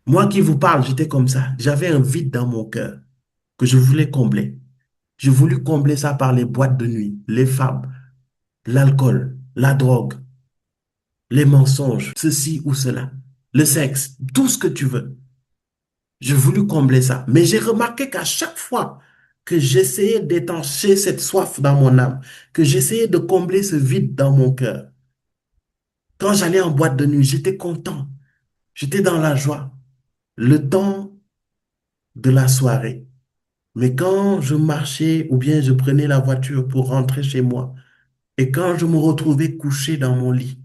Moi qui vous parle, j'étais comme ça. J'avais un vide dans mon cœur que je voulais combler. J'ai voulu combler ça par les boîtes de nuit, les femmes, l'alcool, la drogue, les mensonges, ceci ou cela, le sexe, tout ce que tu veux. J'ai voulu combler ça. Mais j'ai remarqué qu'à chaque fois que j'essayais d'étancher cette soif dans mon âme, que j'essayais de combler ce vide dans mon cœur, quand j'allais en boîte de nuit, j'étais content, j'étais dans la joie, le temps de la soirée. Mais quand je marchais ou bien je prenais la voiture pour rentrer chez moi, et quand je me retrouvais couché dans mon lit,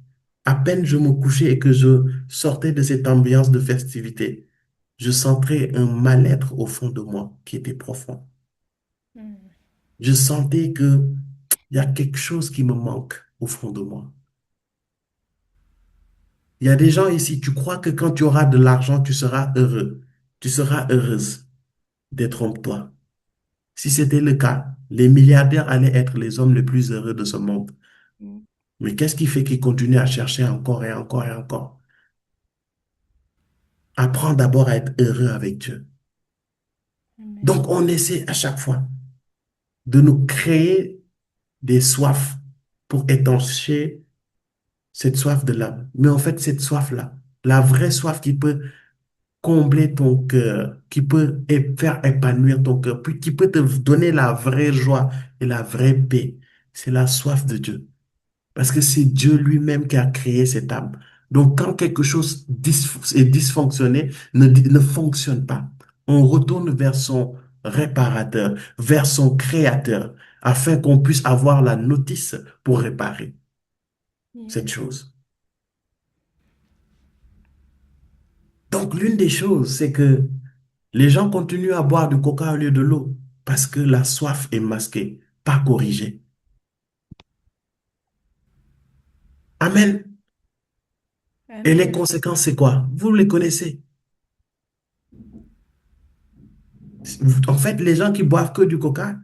à peine je me couchais et que je sortais de cette ambiance de festivité, je sentais un mal-être au fond de moi qui était profond. Mhm. Je sentais que il y a quelque chose qui me manque au fond de moi. Il y a des gens ici, tu crois que quand tu auras de l'argent, tu seras heureux, tu seras heureuse. Détrompe-toi. Si c'était le cas, les milliardaires allaient être les hommes les plus heureux de ce monde. Mhm. Mais qu'est-ce qui fait qu'ils continuent à chercher encore et encore et encore? Apprends d'abord à être heureux avec Dieu. Amen. Donc, on essaie à chaque fois de nous créer des soifs pour étancher cette soif de l'âme. Mais en fait, cette soif-là, la vraie soif qui peut combler ton cœur, qui peut faire épanouir ton cœur, puis qui peut te donner la vraie joie et la vraie paix, c'est la soif de Dieu. Parce que c'est Dieu lui-même qui a créé cette âme. Donc, quand quelque chose est dysfonctionné, ne fonctionne pas, on retourne vers son réparateur, vers son créateur, afin qu'on puisse avoir la notice pour réparer cette Yes. chose. Donc, l'une des choses, c'est que les gens continuent à boire du coca au lieu de l'eau parce que la soif est masquée, pas corrigée. Amen. Et les Amen. conséquences, c'est quoi? Vous les connaissez. En fait, les gens qui boivent que du coca,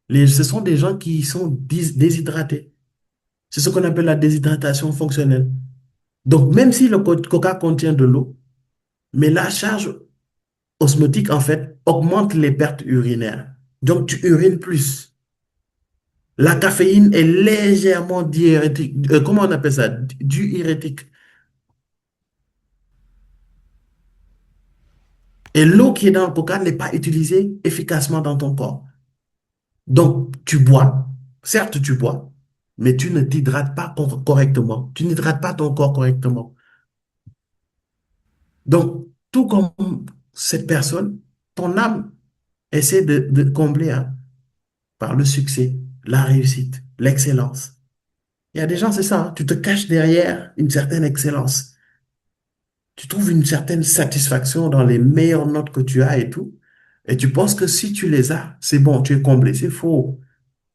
ce sont des gens qui sont déshydratés. C'est ce qu'on appelle la déshydratation fonctionnelle. Donc, même si le coca contient de l'eau, mais la charge osmotique, en fait, augmente les pertes urinaires. Donc, tu urines plus. La caféine est légèrement diurétique. Comment on appelle ça? Diurétique. Et l'eau qui est dans le coca n'est pas utilisée efficacement dans ton corps. Donc, tu bois. Certes, tu bois, mais tu ne t'hydrates pas correctement. Tu n'hydrates pas ton corps correctement. Donc, tout comme cette personne, ton âme essaie de combler hein, par le succès, la réussite, l'excellence. Il y a des gens, c'est ça, hein, tu te caches derrière une certaine excellence. Tu trouves une certaine satisfaction dans les meilleures notes que tu as et tout. Et tu penses que si tu les as, c'est bon, tu es comblé. C'est faux.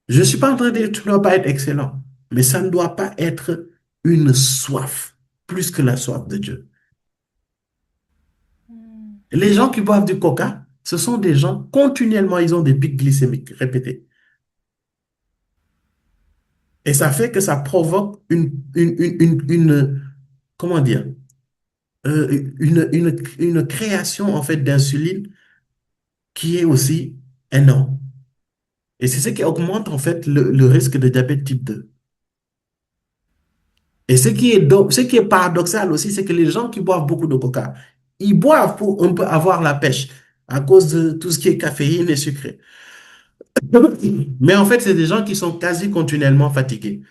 Je ne suis pas en train de dire que tu ne dois pas être excellent, mais ça ne doit pas être une soif, plus que la soif de Dieu. Hmm. Les gens qui boivent du coca, ce sont des gens, continuellement, ils ont des pics glycémiques répétés. Et ça fait que ça provoque comment dire, une création, en fait, d'insuline qui est aussi énorme. Et c'est ce qui augmente, en fait, le risque de diabète type 2. Et ce qui est paradoxal aussi, c'est que les gens qui boivent beaucoup de coca, ils boivent pour un peu avoir la pêche à cause de tout ce qui est caféine et sucré. Mais en fait, c'est des gens qui sont quasi continuellement fatigués.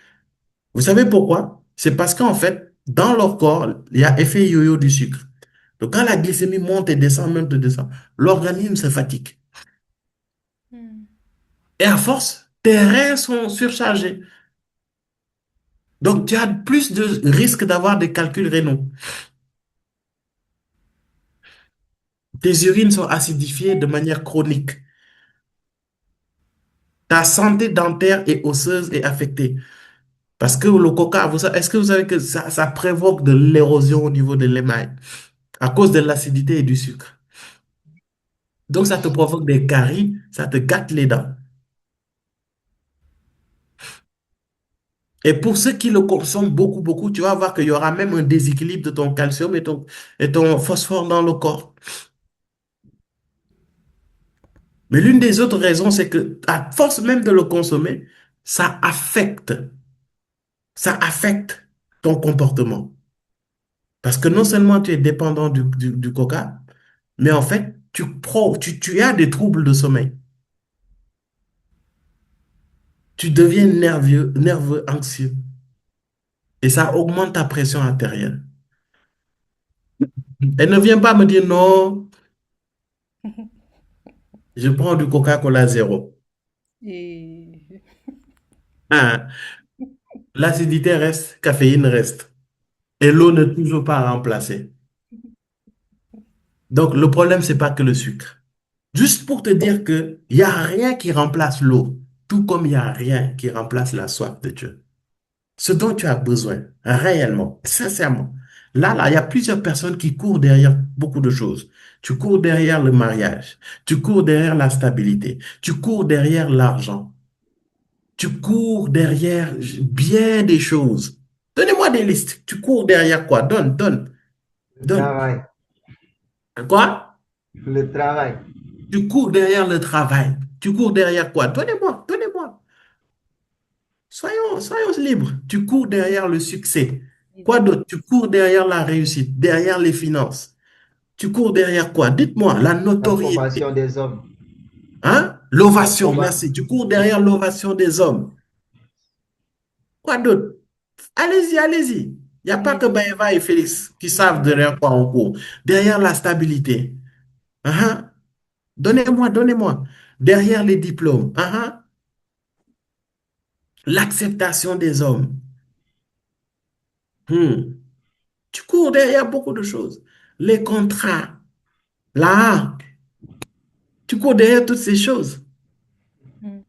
Vous savez pourquoi? C'est parce qu'en fait, dans leur corps, il y a effet yo-yo du sucre. Donc, quand la glycémie monte et descend, monte et descend, l'organisme se fatigue. Hmm. Et à force, tes reins sont surchargés. Donc, tu as plus de risque d'avoir des calculs rénaux. Tes urines sont acidifiées de manière chronique. Ta santé dentaire et osseuse est affectée. Parce que le coca, est-ce que vous savez que ça provoque de l'érosion au niveau de l'émail à cause de l'acidité et du sucre? Donc, ça te provoque des caries, ça te gâte les dents. Et pour ceux qui le consomment beaucoup, beaucoup, tu vas voir qu'il y aura même un déséquilibre de ton calcium et ton phosphore dans le corps. Mais l'une des autres raisons, c'est que à force même de le consommer, ça affecte, ça affecte ton comportement. Parce que non seulement tu es dépendant du coca, mais en fait, tu as des troubles de sommeil. Tu deviens nerveux, anxieux. Et ça augmente ta pression artérielle. Elle ne vient pas me dire non, je prends du Coca-Cola zéro. Et... Ah, l'acidité reste, caféine reste. Et l'eau n'est toujours pas remplacée. Donc, le problème, c'est pas que le sucre. Juste pour te dire qu'il n'y a rien qui remplace l'eau, tout comme il n'y a rien qui remplace la soif de Dieu. Ce dont tu as besoin, réellement, sincèrement. Là, il y a plusieurs personnes qui courent derrière beaucoup de choses. Tu cours derrière le mariage, tu cours derrière la stabilité, tu cours derrière l'argent, tu cours derrière bien des choses. Donnez-moi des listes. Tu cours derrière quoi? Donne, donne, Le donne. travail. Quoi? Le travail. Tu cours derrière le travail. Tu cours derrière quoi? Donnez-moi, donnez-moi. Soyons libres. Tu cours derrière le succès. Quoi d'autre? Tu cours derrière la réussite, derrière les finances. Tu cours derrière quoi? Dites-moi, la L'approbation notoriété. des hommes. Hein? L'ovation, L'approba- merci. Tu cours derrière l'ovation des hommes. Quoi d'autre? Allez-y, allez-y. Il n'y a pas que Baeva et Félix qui savent derrière quoi on court. Derrière la stabilité. Hein? Donnez-moi, donnez-moi. Derrière les diplômes. Hein? L'acceptation des hommes. Hmm. Tu cours derrière beaucoup de choses. Les contrats. Là, tu cours derrière toutes ces choses. Hmm.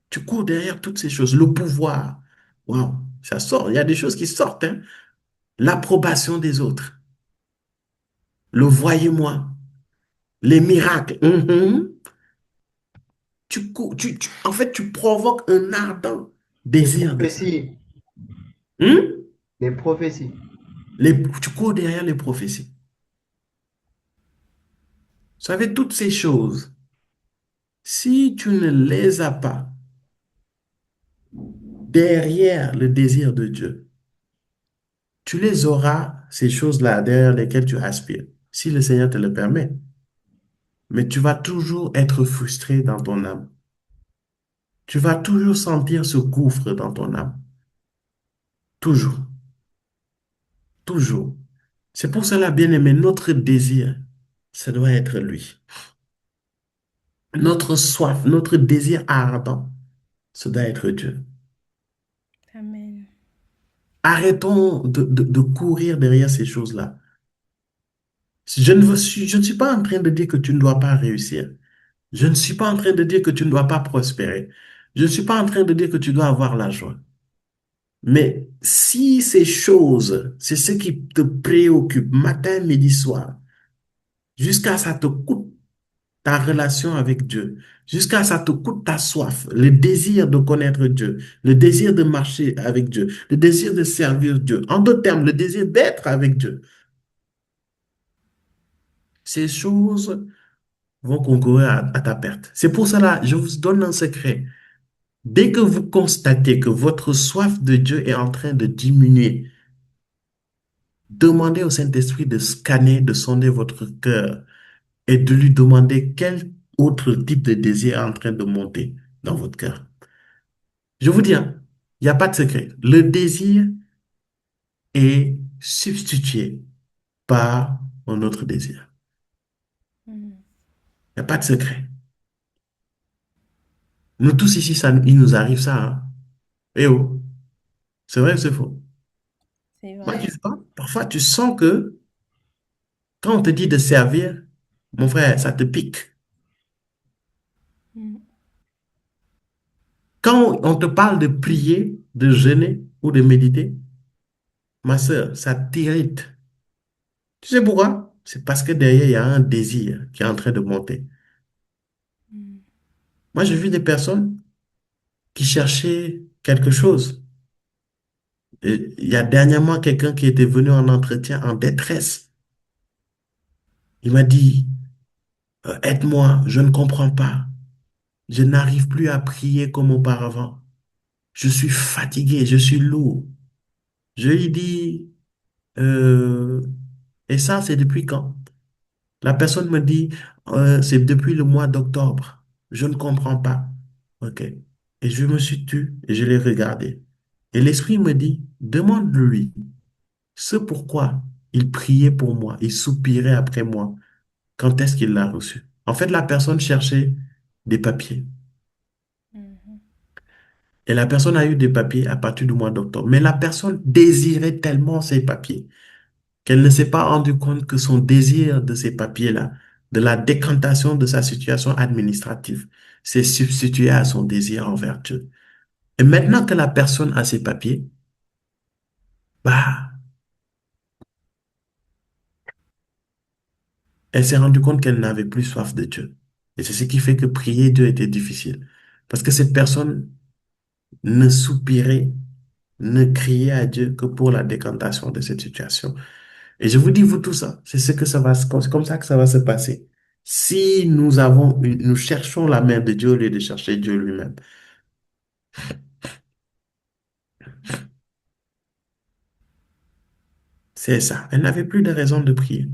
Tu cours derrière toutes ces choses. Le pouvoir. Waouh, ça sort. Il y a des choses qui sortent. Hein. L'approbation des autres. Le voyez-moi. Les miracles. Mhm. Tu cours, en fait, tu provoques un ardent Les désir de ça. prophéties. Hmm? des prophéties. Tu cours derrière les prophéties. Vous savez, toutes ces choses, si tu ne les as pas derrière le désir de Dieu, tu les auras, ces choses-là, derrière lesquelles tu aspires, si le Seigneur te le permet. Mais tu vas toujours être frustré dans ton âme. Tu vas toujours sentir ce gouffre dans ton âme. Toujours, toujours. C'est pour cela, bien-aimé, notre désir, ça doit être lui. Notre soif, notre désir ardent, ça doit être Dieu. Amen. Arrêtons de courir derrière ces choses-là. Je ne suis pas en train de dire que tu ne dois pas réussir. Je ne suis pas en train de dire que tu ne dois pas prospérer. Je ne suis pas en train de dire que tu dois avoir la joie. Mais si ces choses, c'est ce qui te préoccupe matin, midi, soir, jusqu'à ça te coûte ta relation avec Dieu, jusqu'à ça te coûte ta soif, le désir de connaître Dieu, le désir de marcher avec Dieu, le désir de servir Dieu, en d'autres termes, le désir d'être avec Dieu, ces choses vont concourir à ta perte. C'est pour cela, je vous donne un secret. Dès que vous constatez que votre soif de Dieu est en train de diminuer, demandez au Saint-Esprit de scanner, de sonder votre cœur et de lui demander quel autre type de désir est en train de monter dans votre cœur. Je vous dis, hein, il n'y a pas de secret. Le désir est substitué par un autre désir. Mm. Il n'y a pas de secret. Nous tous ici, il nous arrive ça. Hein. Eh oh, c'est vrai ou c'est faux? C'est Moi, vrai. parfois, tu sens que quand on te dit de servir, mon frère, ça te pique. Mm. Quand on te parle de prier, de jeûner ou de méditer, ma soeur, ça t'irrite. Tu sais pourquoi? C'est parce que derrière, il y a un désir qui est en train de monter. Mm. Moi, j'ai vu des personnes qui cherchaient quelque chose. Et il y a dernièrement quelqu'un qui était venu en entretien en détresse. Il m'a dit, aide-moi, je ne comprends pas. Je n'arrive plus à prier comme auparavant. Je suis fatigué, je suis lourd. Je lui dis, euh, et ça, c'est depuis quand? La personne me dit, c'est depuis le mois d'octobre. Je ne comprends pas. OK. Et je me suis tu et je l'ai regardé. Et l'Esprit me dit, demande-lui ce pourquoi il priait pour moi, il soupirait après moi. Quand est-ce qu'il l'a reçu? En fait, la personne cherchait des papiers. Mhm. Et la personne a eu des papiers à partir du mois d'octobre. Mais la personne désirait tellement ces papiers qu'elle ne s'est pas rendue compte que son désir de ces papiers-là, de la décantation de sa situation administrative, s'est substitué à son désir envers Dieu. Et maintenant que la personne a ses papiers, bah, elle s'est rendue compte qu'elle n'avait plus soif de Dieu. Et c'est ce qui fait que prier Dieu était difficile. Parce que cette personne ne soupirait, ne criait à Dieu que pour la décantation de cette situation. Et je vous dis, vous tout ça, c'est ce que ça va, c'est comme ça que ça va se passer. Si nous cherchons la main de Dieu au lieu de chercher Dieu lui-même. C'est ça. Elle n'avait plus de raison de prier.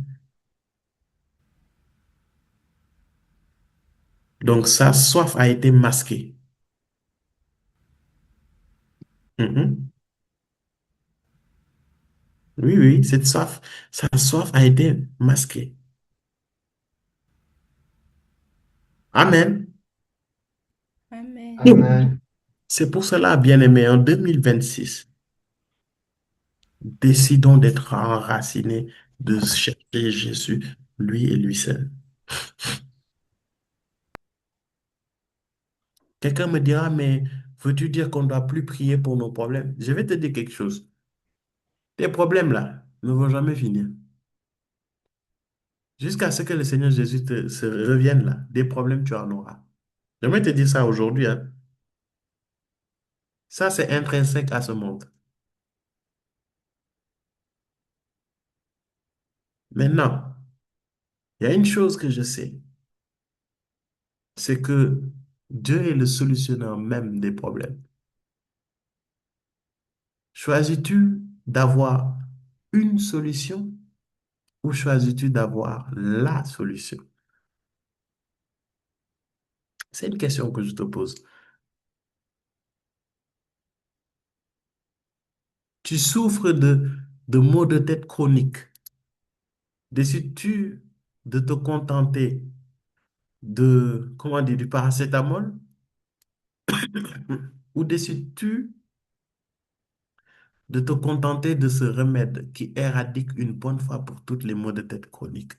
Donc sa soif a été masquée. Mhm. Oui, oui, sa soif a été masquée. Amen. Amen. Amen. C'est pour cela, bien-aimé, en 2026, décidons d'être enracinés, de chercher Jésus, lui et lui seul. Quelqu'un me dira, mais veux-tu dire qu'on ne doit plus prier pour nos problèmes? Je vais te dire quelque chose. Tes problèmes là ne vont jamais finir. Jusqu'à ce que le Seigneur Jésus se revienne là, des problèmes tu en auras. J'aimerais te dire ça aujourd'hui, hein. Ça, c'est intrinsèque à ce monde. Maintenant, il y a une chose que je sais, c'est que Dieu est le solutionneur même des problèmes. Choisis-tu d'avoir une solution ou choisis-tu d'avoir la solution? C'est une question que je te pose. Tu souffres de maux de tête chroniques. Décides-tu de te contenter de, comment dire, du paracétamol ou décides-tu de te contenter de ce remède qui éradique une bonne fois pour toutes les maux de tête chroniques?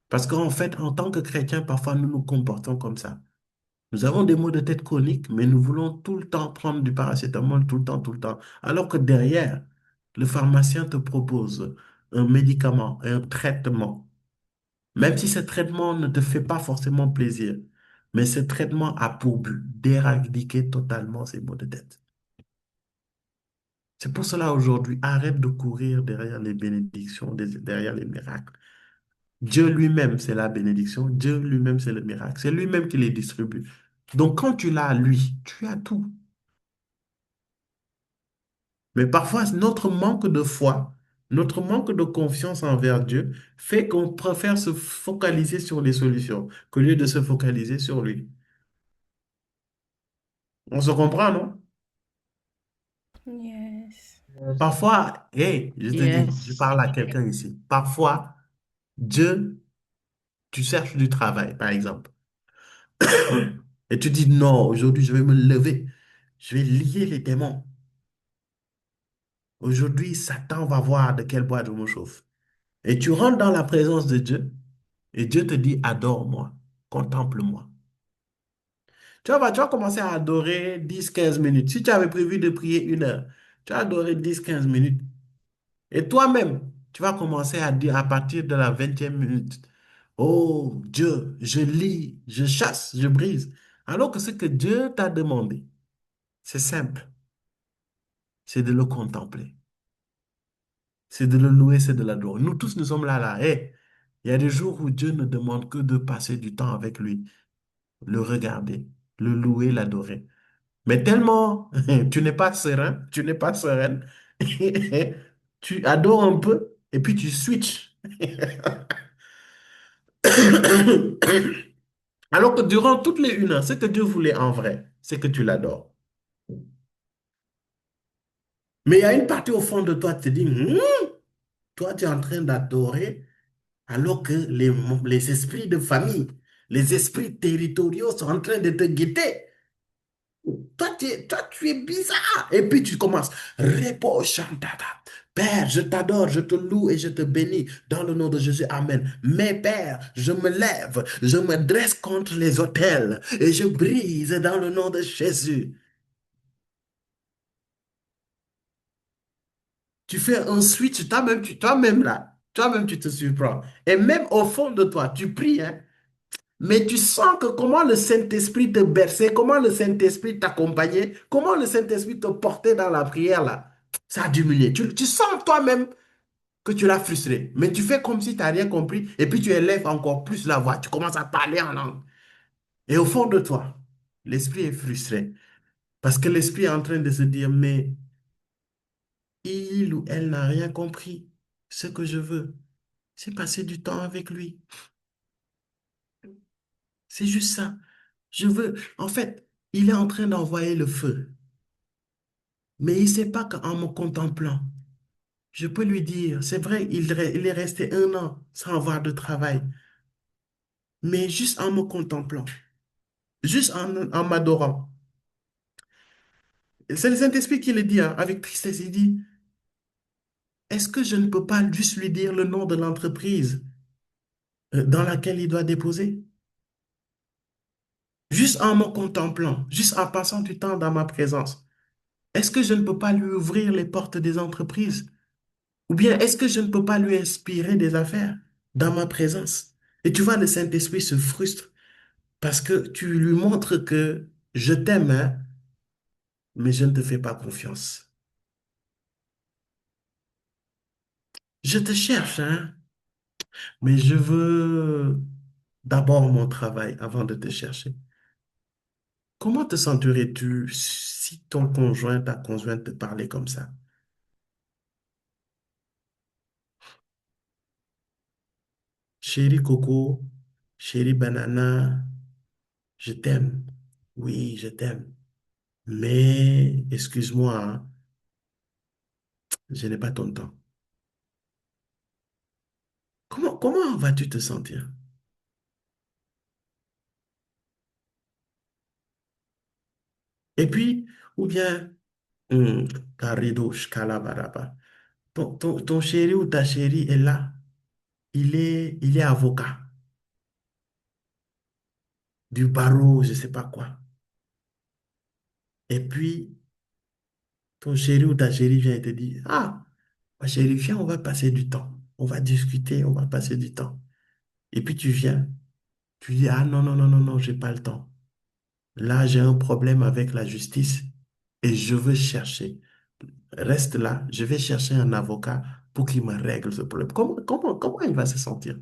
Parce qu'en fait, en tant que chrétiens, parfois nous nous comportons comme ça. Nous avons des maux de tête chroniques, mais nous voulons tout le temps prendre du paracétamol, tout le temps, tout le temps. Alors que derrière, le pharmacien te propose un médicament, un traitement. Même si ce traitement ne te fait pas forcément plaisir, mais ce traitement a pour but d'éradiquer totalement ces maux de tête. C'est pour cela aujourd'hui, arrête de courir derrière les bénédictions, derrière les miracles. Dieu lui-même, c'est la bénédiction. Dieu lui-même, c'est le miracle. C'est lui-même qui les distribue. Donc, quand tu l'as, lui, tu as tout. Mais parfois, notre manque de foi, notre manque de confiance envers Dieu fait qu'on préfère se focaliser sur les solutions qu'au lieu de se focaliser sur lui. On se comprend, non? Yes. Yes. Parfois, hey, je te dis, je Yes. parle à quelqu'un ici. Parfois, Dieu, tu cherches du travail, par exemple. Et tu dis, non, aujourd'hui, je vais me lever. Je vais lier les démons. Aujourd'hui, Satan va voir de quel bois je me chauffe. Et tu rentres dans la présence de Dieu et Dieu te dit, adore-moi, contemple-moi. Tu vas commencer à adorer 10 15 minutes. Si tu avais prévu de prier 1 heure, tu vas adorer 10 15 minutes. Et toi-même, tu vas commencer à dire à partir de la 20e minute, oh Dieu, je lis, je chasse, je brise. Alors que ce que Dieu t'a demandé, c'est simple, c'est de le contempler, c'est de le louer, c'est de l'adorer. Nous tous, nous sommes là. Hey, il y a des jours où Dieu ne demande que de passer du temps avec lui, le regarder, le louer, l'adorer. Mais tellement tu n'es pas serein, tu n'es pas sereine, tu adores un peu et puis tu switches. Alors que durant toutes les 1 heure, ce que Dieu voulait en vrai, c'est que tu l'adores. Mais il y a une partie au fond de toi qui te dit, toi, tu es en train d'adorer alors que les esprits de famille, les esprits territoriaux sont en train de te guetter. Toi, tu es bizarre. Et puis tu commences. Repo Shantata. Père, je t'adore, je te loue et je te bénis dans le nom de Jésus. Amen. Mais Père, je me lève, je me dresse contre les autels et je brise dans le nom de Jésus. Tu fais un switch, toi-même là, toi-même tu te surprends. Et même au fond de toi, tu pries, hein, mais tu sens que comment le Saint-Esprit te berçait, comment le Saint-Esprit t'accompagnait, comment le Saint-Esprit te portait dans la prière là, ça a diminué. Tu sens toi-même que tu l'as frustré, mais tu fais comme si tu n'as rien compris et puis tu élèves encore plus la voix, tu commences à parler en langue. Et au fond de toi, l'esprit est frustré parce que l'esprit est en train de se dire, mais il ou elle n'a rien compris. Ce que je veux, c'est passer du temps avec lui. C'est juste ça. Je veux, en fait, il est en train d'envoyer le feu. Mais il ne sait pas qu'en me contemplant, je peux lui dire, c'est vrai, il est resté 1 an sans avoir de travail, mais juste en me contemplant, juste en m'adorant. C'est le Saint-Esprit qui le dit, hein, avec tristesse. Il dit, est-ce que je ne peux pas juste lui dire le nom de l'entreprise dans laquelle il doit déposer? Juste en me contemplant, juste en passant du temps dans ma présence. Est-ce que je ne peux pas lui ouvrir les portes des entreprises? Ou bien est-ce que je ne peux pas lui inspirer des affaires dans ma présence? Et tu vois, le Saint-Esprit se frustre parce que tu lui montres que je t'aime, hein, mais je ne te fais pas confiance. Je te cherche, hein, Mais je veux d'abord mon travail avant de te chercher. Comment te sentirais-tu si ton conjoint, ta conjointe te parlait comme ça? Chérie Coco, chérie Banana, je t'aime. Oui, je t'aime. Mais, excuse-moi, hein, je n'ai pas ton temps. Comment vas-tu te sentir? Et puis, ou bien, hum, Karido, Shkalabaraba, ton chéri ou ta chérie est là. Il est avocat du barreau, je ne sais pas quoi. Et puis, ton chéri ou ta chérie vient et te dit, ah, ma chérie, viens, on va passer du temps. On va discuter, on va passer du temps. Et puis tu viens, tu dis, ah non, non, non, non, non, j'ai pas le temps. Là, j'ai un problème avec la justice et je veux chercher. Reste là, je vais chercher un avocat pour qu'il me règle ce problème. Comment il va se sentir?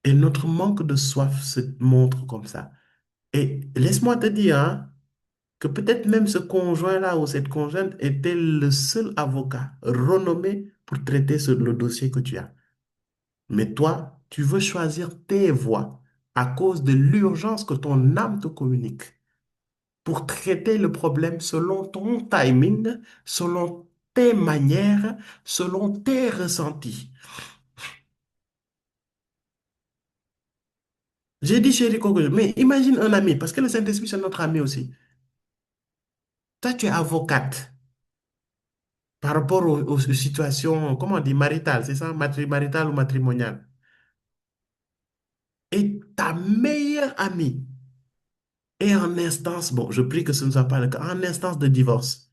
Et notre manque de soif se montre comme ça. Et laisse-moi te dire, hein, que peut-être même ce conjoint-là ou cette conjointe était le seul avocat renommé pour traiter le dossier que tu as. Mais toi, tu veux choisir tes voies à cause de l'urgence que ton âme te communique pour traiter le problème selon ton timing, selon tes manières, selon tes ressentis. J'ai dit chérie Coco, mais imagine un ami, parce que le Saint-Esprit, c'est notre ami aussi. Toi, tu es avocate par rapport aux situations, comment on dit, maritales, c'est ça, maritales ou matrimoniales. Et ta meilleure amie est en instance, bon, je prie que ce ne soit pas le cas, en instance de divorce.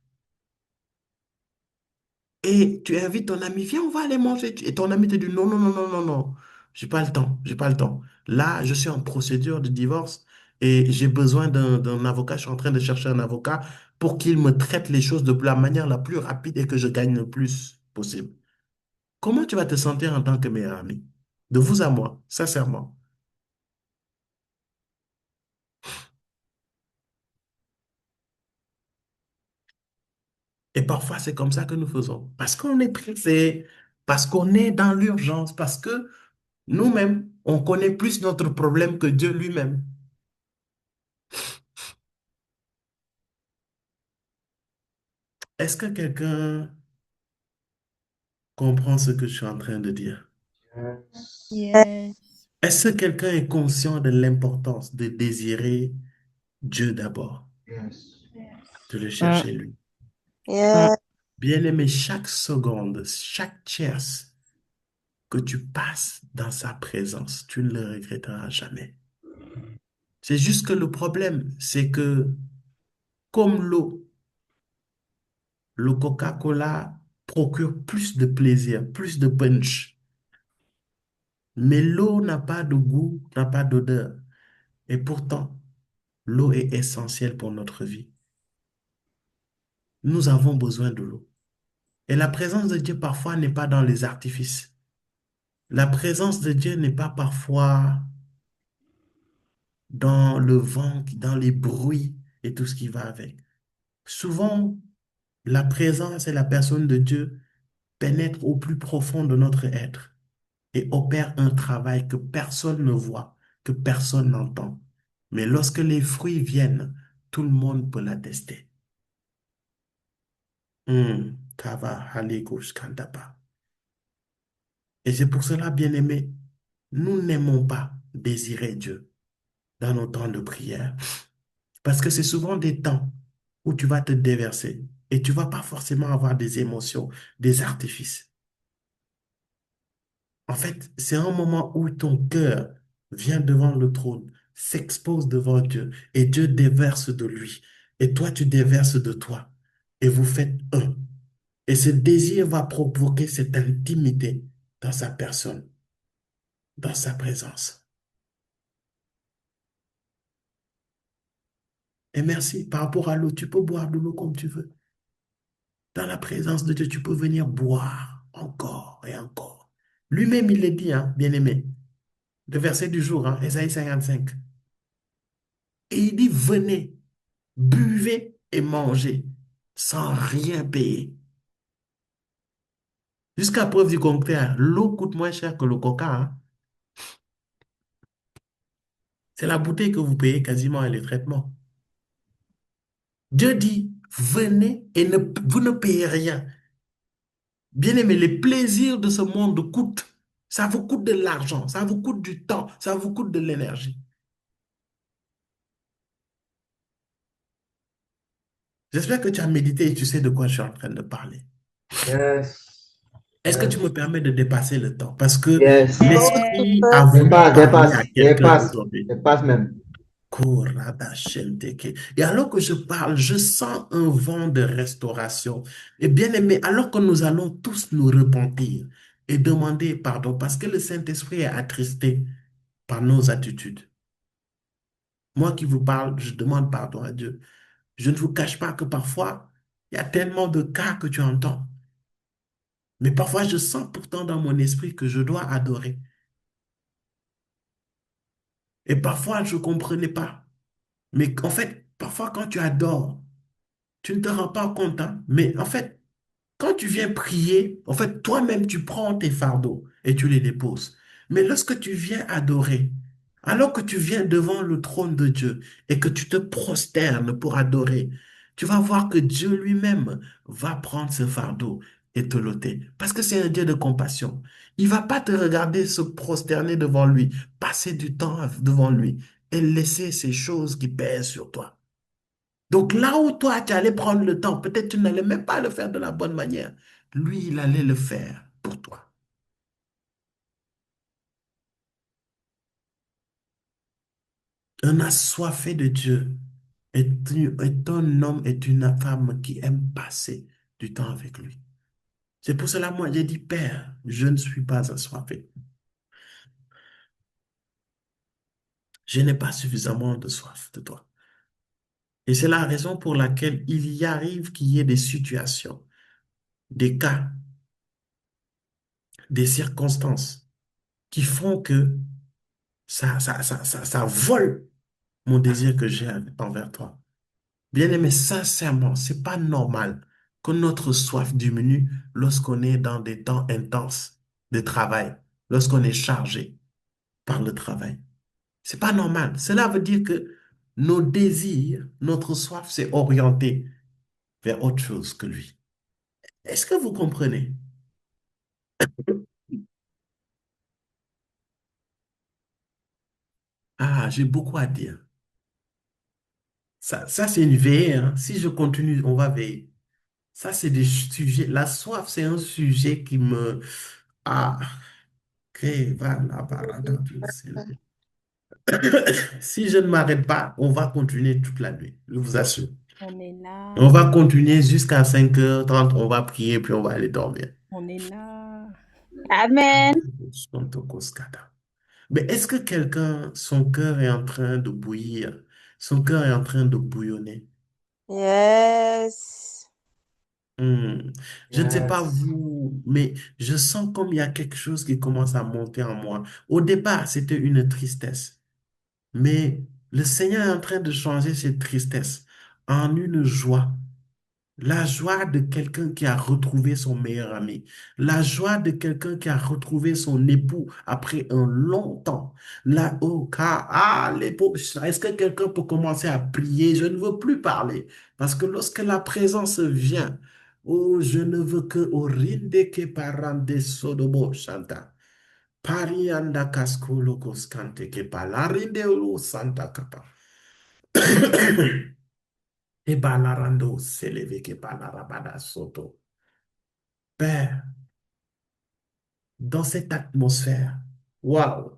Et tu invites ton ami, viens, on va aller manger. Et ton ami te dit, non, non, non, non, non, non, j'ai pas le temps, j'ai pas le temps. Là, je suis en procédure de divorce et j'ai besoin d'un avocat. Je suis en train de chercher un avocat pour qu'il me traite les choses de la manière la plus rapide et que je gagne le plus possible. Comment tu vas te sentir en tant que meilleur ami? De vous à moi, sincèrement. Et parfois, c'est comme ça que nous faisons. Parce qu'on est pressé, parce qu'on est dans l'urgence, parce que nous-mêmes, on connaît plus notre problème que Dieu lui-même. Est-ce que quelqu'un comprend ce que je suis en train de dire? Yes. Yes. Est-ce que quelqu'un est conscient de l'importance de désirer Dieu d'abord, Yes. de le Mm, chercher lui? yeah, Bien-aimé, chaque seconde, chaque tierce que tu passes dans sa présence, tu ne le regretteras jamais. C'est juste que le problème, c'est que comme le Coca-Cola procure plus de plaisir, plus de punch, mais l'eau n'a pas de goût, n'a pas d'odeur. Et pourtant, l'eau est essentielle pour notre vie. Nous avons besoin de l'eau. Et la présence de Dieu parfois n'est pas dans les artifices. La présence de Dieu n'est pas parfois dans le vent, dans les bruits et tout ce qui va avec. Souvent, la présence et la personne de Dieu pénètrent au plus profond de notre être et opèrent un travail que personne ne voit, que personne n'entend. Mais lorsque les fruits viennent, tout le monde peut l'attester. Kava, Halekush, Kandapa. Et c'est pour cela, bien-aimés, nous n'aimons pas désirer Dieu dans nos temps de prière. Parce que c'est souvent des temps où tu vas te déverser et tu vas pas forcément avoir des émotions, des artifices. En fait, c'est un moment où ton cœur vient devant le trône, s'expose devant Dieu et Dieu déverse de lui. Et toi, tu déverses de toi. Et vous faites un. Et ce désir va provoquer cette intimité dans sa personne, dans sa présence. Et merci. Par rapport à l'eau, tu peux boire de l'eau comme tu veux. Dans la présence de Dieu, tu peux venir boire encore et encore. Lui-même, il le dit, hein, bien-aimé. Le verset du jour, hein, Ésaïe 55. Et il dit, venez, buvez et mangez sans rien payer. Jusqu'à preuve du contraire, l'eau coûte moins cher que le coca, hein. C'est la bouteille que vous payez quasiment et les traitements. Dieu dit, venez et vous ne payez rien. Bien-aimé, les plaisirs de ce monde coûtent. Ça vous coûte de l'argent, ça vous coûte du temps, ça vous coûte de l'énergie. J'espère que tu as médité et tu sais de quoi je suis en train de parler. Yes. Est-ce que tu me Yes. permets de dépasser le temps? Parce que Yes. l'Esprit a Yes. voulu Dépasse, parler à dépasse, quelqu'un dépasse, aujourd'hui. dépasse même. Korabashenteke. Et alors que je parle, je sens un vent de restauration. Et bien aimé, alors que nous allons tous nous repentir et demander pardon, parce que le Saint-Esprit est attristé par nos attitudes. Moi qui vous parle, je demande pardon à Dieu. Je ne vous cache pas que parfois, il y a tellement de cas que tu entends. Mais parfois, je sens pourtant dans mon esprit que je dois adorer. Et parfois, je ne comprenais pas. Mais en fait, parfois, quand tu adores, tu ne te rends pas compte, hein. Mais en fait, quand tu viens prier, en fait, toi-même, tu prends tes fardeaux et tu les déposes. Mais lorsque tu viens adorer, alors que tu viens devant le trône de Dieu et que tu te prosternes pour adorer, tu vas voir que Dieu lui-même va prendre ce fardeau et te l'ôter. Parce que c'est un Dieu de compassion. Il va pas te regarder se prosterner devant lui, passer du temps devant lui et laisser ces choses qui pèsent sur toi. Donc là où toi, tu allais prendre le temps, peut-être tu n'allais même pas le faire de la bonne manière. Lui, il allait le faire pour toi. Un assoiffé de Dieu est un homme, est une femme qui aime passer du temps avec lui. C'est pour cela, moi, j'ai dit, Père, je ne suis pas assoiffé. Je n'ai pas suffisamment de soif de toi. Et c'est la raison pour laquelle il y arrive qu'il y ait des situations, des cas, des circonstances qui font que ça vole mon désir que j'ai envers toi. Bien-aimé, sincèrement, c'est pas normal que notre soif diminue lorsqu'on est dans des temps intenses de travail, lorsqu'on est chargé par le travail. C'est pas normal. Cela veut dire que nos désirs, notre soif s'est orienté vers autre chose que lui. Est-ce que vous comprenez? Ah, j'ai beaucoup à dire. Ça c'est une veillée, hein. Si je continue, on va veiller. Ça, c'est des sujets. La soif, c'est un sujet qui me... Ah, que va la barada du ciel. Si je ne m'arrête pas, on va continuer toute la nuit, je vous assure. On est là. On va continuer jusqu'à 5h30, on va prier, puis on va aller dormir. On est là. Amen. Mais est-ce que quelqu'un, son cœur est en train de bouillir, son cœur est en train de bouillonner? Yes. Je ne sais pas Yes. vous, mais je sens comme il y a quelque chose qui commence à monter en moi. Au départ, c'était une tristesse, mais le Seigneur est en train de changer cette tristesse en une joie. La joie de quelqu'un qui a retrouvé son meilleur ami. La joie de quelqu'un qui a retrouvé son époux après un long temps. L'époux. Est-ce que quelqu'un peut commencer à prier? Je ne veux plus parler. Parce que lorsque la présence vient, oh, je ne veux que orinde que parande sodobo shanta. Parianda cascolo coscante que palarinde olo santa capa. Et balarando s'élève que balarabada soto. Père, dans cette atmosphère, waouh,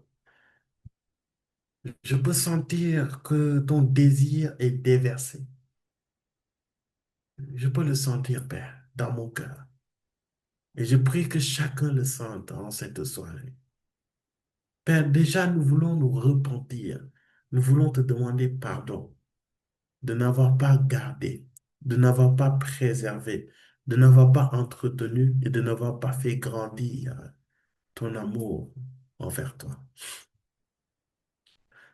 je peux sentir que ton désir est déversé. Je peux le sentir, Père, dans mon cœur. Et je prie que chacun le sente en cette soirée. Père, déjà, nous voulons nous repentir. Nous voulons te demander pardon. de n'avoir pas gardé, de n'avoir pas préservé, de n'avoir pas entretenu et de n'avoir pas fait grandir ton amour envers toi.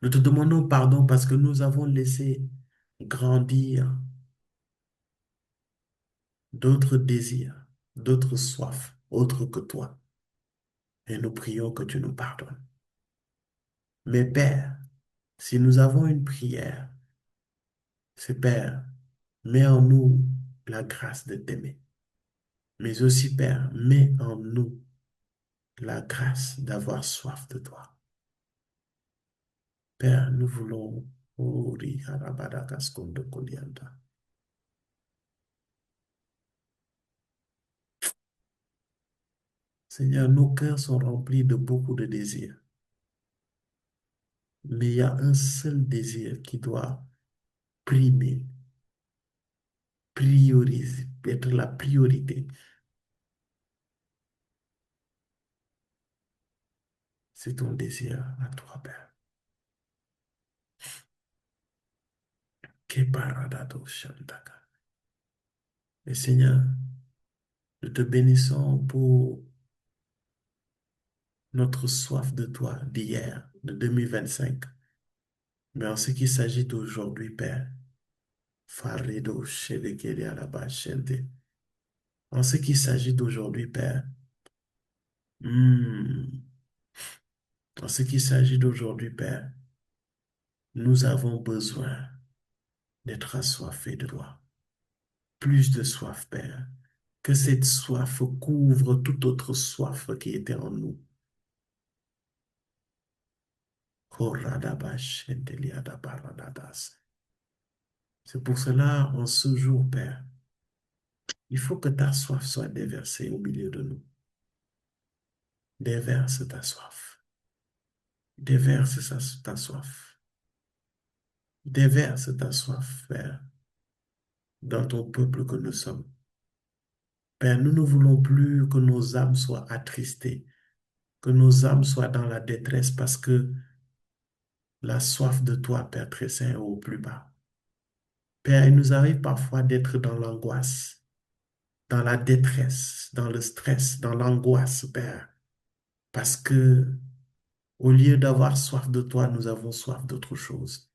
Nous te demandons pardon parce que nous avons laissé grandir d'autres désirs, d'autres soifs, autres que toi. Et nous prions que tu nous pardonnes. Mais Père, si nous avons une prière, c'est Père, mets en nous la grâce de t'aimer. Mais aussi, Père, mets en nous la grâce d'avoir soif de toi. Père, nous voulons... Ori harabadakaskondo kolianda. Seigneur, nos cœurs sont remplis de beaucoup de désirs. Mais il y a un seul désir qui doit primer, prioriser, être la priorité. C'est ton désir à toi, Père. Keparadado shandaka. Et Seigneur, nous te bénissons pour notre soif de toi d'hier, de 2025. Mais en ce qui s'agit d'aujourd'hui, Père, Farido Shedekere Alaba Shente. En ce qui s'agit d'aujourd'hui, Père, hmm, en ce qui s'agit d'aujourd'hui, Père, nous avons besoin d'être assoiffés de toi. Plus de soif, Père. Que cette soif couvre toute autre soif qui était en nous. Koradaba Shenteliada Paradadas. C'est pour cela, en ce jour, Père, il faut que ta soif soit déversée au milieu de nous. Déverse ta soif. Déverse ta soif. Déverse ta soif, Père, dans ton peuple que nous sommes. Père, nous ne voulons plus que nos âmes soient attristées, que nos âmes soient dans la détresse parce que la soif de toi, Père très saint, est au plus bas. Père, il nous arrive parfois d'être dans l'angoisse, dans la détresse, dans le stress, dans l'angoisse, Père, parce que au lieu d'avoir soif de toi, nous avons soif d'autre chose.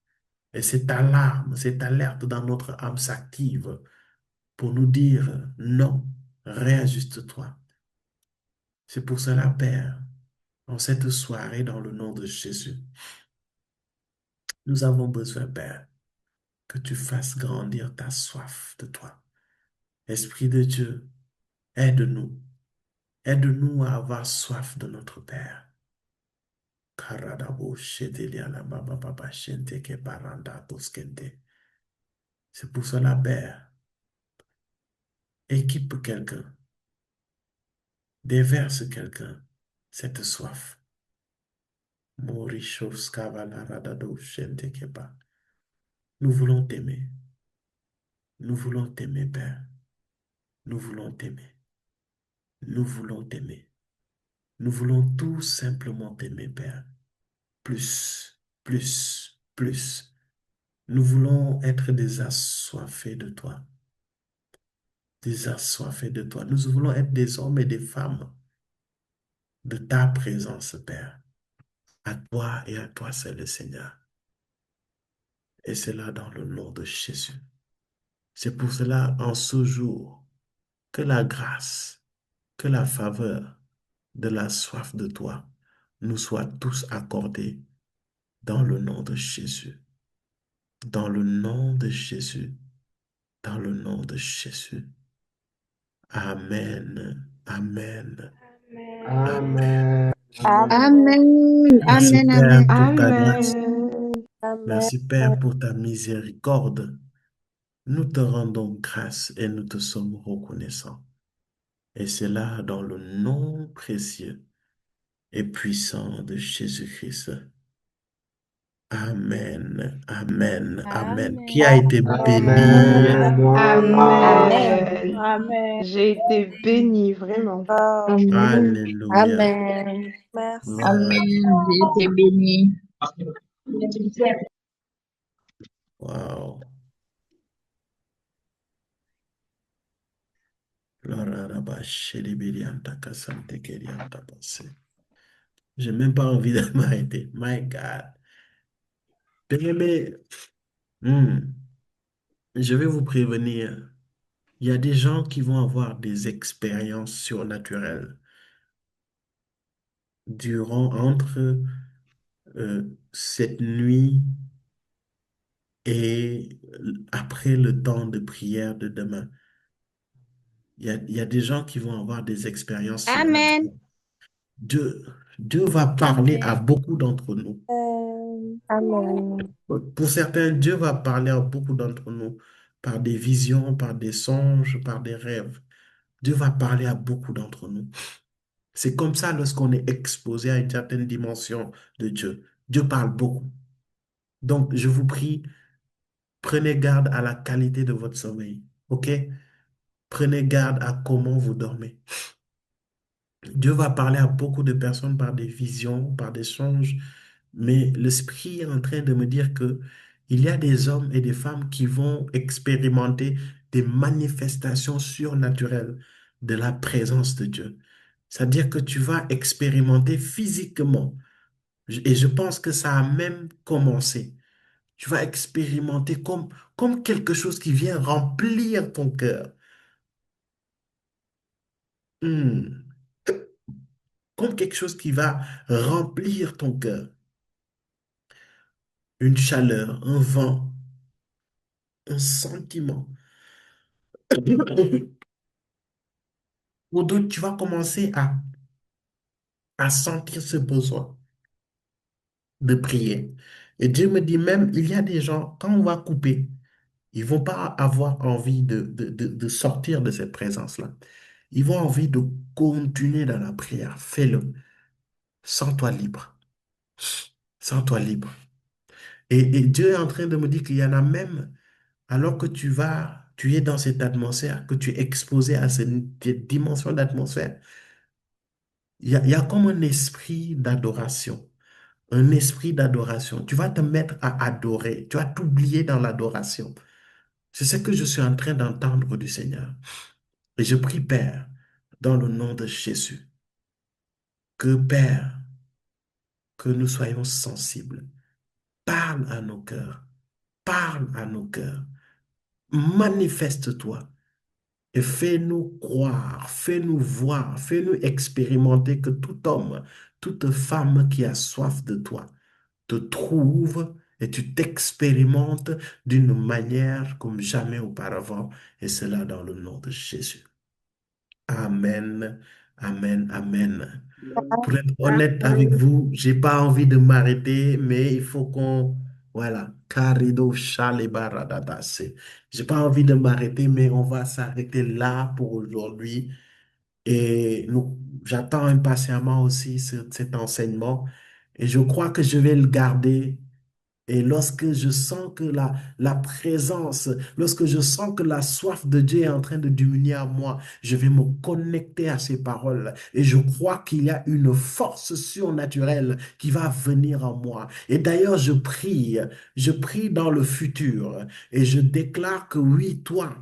Et cette alarme, cette alerte dans notre âme s'active pour nous dire non, réajuste-toi. C'est pour cela, Père, en cette soirée, dans le nom de Jésus, nous avons besoin, Père, que tu fasses grandir ta soif de toi. Esprit de Dieu, aide-nous. Aide-nous à avoir soif de notre Père. Karadabo shedelia la baba baba shente ke baranda toskente. C'est pour cela, Père, équipe quelqu'un, déverse quelqu'un cette soif. Morishos kavala radado shente keba. Nous voulons t'aimer. Nous voulons t'aimer, Père. Nous voulons t'aimer. Nous voulons t'aimer. Nous voulons tout simplement t'aimer, Père. Plus, plus, plus. Nous voulons être des assoiffés de toi. Des assoiffés de toi. Nous voulons être des hommes et des femmes de ta présence, Père. À toi et à toi seul, le Seigneur. Et c'est là dans le nom de Jésus. C'est pour cela, en ce jour, que la grâce, que la faveur de la soif de toi nous soit tous accordée dans le nom de Jésus. Dans le nom de Jésus. Dans le nom de Jésus. Amen. Amen. Amen. Amen. Merci Amen. Père Amen. pour ta grâce. Amen. Amen. Merci Père pour ta miséricorde. Nous te rendons grâce et nous te sommes reconnaissants. Et c'est là dans le nom précieux et puissant de Jésus-Christ. Amen, amen, amen. Qui a été béni? Amen. Amen. Amen. Amen. J'ai été bénie, vraiment. Amen. Alléluia. Amen. Merci. Amen. J'ai été béni. Wow. J'ai même pas envie de m'arrêter. My God. Bien-aimé, hmm, je vais vous prévenir. Il y a des gens qui vont avoir des expériences surnaturelles entre cette nuit et après le temps de prière de demain. Il y a des gens qui vont avoir des expériences Amen. surnaturelles. Dieu, Dieu va parler à beaucoup d'entre nous. Amen. Pour certains, Dieu va parler à beaucoup d'entre nous par des visions, par des songes, par des rêves. Dieu va parler à beaucoup d'entre nous. C'est comme ça lorsqu'on est exposé à une certaine dimension de Dieu. Dieu parle beaucoup. Donc, je vous prie, prenez garde à la qualité de votre sommeil. OK? Prenez garde à comment vous dormez. Dieu va parler à beaucoup de personnes par des visions, par des songes, mais l'Esprit est en train de me dire que il y a des hommes et des femmes qui vont expérimenter des manifestations surnaturelles de la présence de Dieu. C'est-à-dire que tu vas expérimenter physiquement, et je pense que ça a même commencé. Tu vas expérimenter comme quelque chose qui vient remplir ton cœur. Hmm. Comme quelque chose qui va remplir ton cœur. Une chaleur, un vent, un sentiment. Ou d'autres, tu vas commencer à sentir ce besoin de prier. Et Dieu me dit même, il y a des gens, quand on va couper, ils vont pas avoir envie de sortir de cette présence-là. Ils vont envie de continuer dans la prière. Fais-le. Sens-toi libre. Sens-toi libre. Et Dieu est en train de me dire qu'il y en a même, alors que tu es dans cette atmosphère, que tu es exposé à cette dimension d'atmosphère, il y a comme un esprit d'adoration. Un esprit d'adoration. Tu vas te mettre à adorer. Tu vas t'oublier dans l'adoration. C'est ce que je suis en train d'entendre du Seigneur. Et je prie, Père, dans le nom de Jésus, que, Père, que nous soyons sensibles. Parle à nos cœurs. Parle à nos cœurs. Manifeste-toi. Et fais-nous croire, fais-nous voir, fais-nous expérimenter que tout homme, toute femme qui a soif de toi te trouve et tu t'expérimentes d'une manière comme jamais auparavant. Et cela dans le nom de Jésus. Amen, amen, amen. Pour être honnête avec vous, j'ai pas envie de m'arrêter, mais il faut qu'on... Voilà. Carido shalebaradadase. J'ai pas envie de m'arrêter, mais on va s'arrêter là pour aujourd'hui. Et j'attends impatiemment aussi cet enseignement. Et je crois que je vais le garder et lorsque je sens que la présence, lorsque je sens que la soif de Dieu est en train de diminuer à moi, je vais me connecter à ces paroles. Et je crois qu'il y a une force surnaturelle qui va venir en moi. Et d'ailleurs, je prie dans le futur et je déclare que oui, toi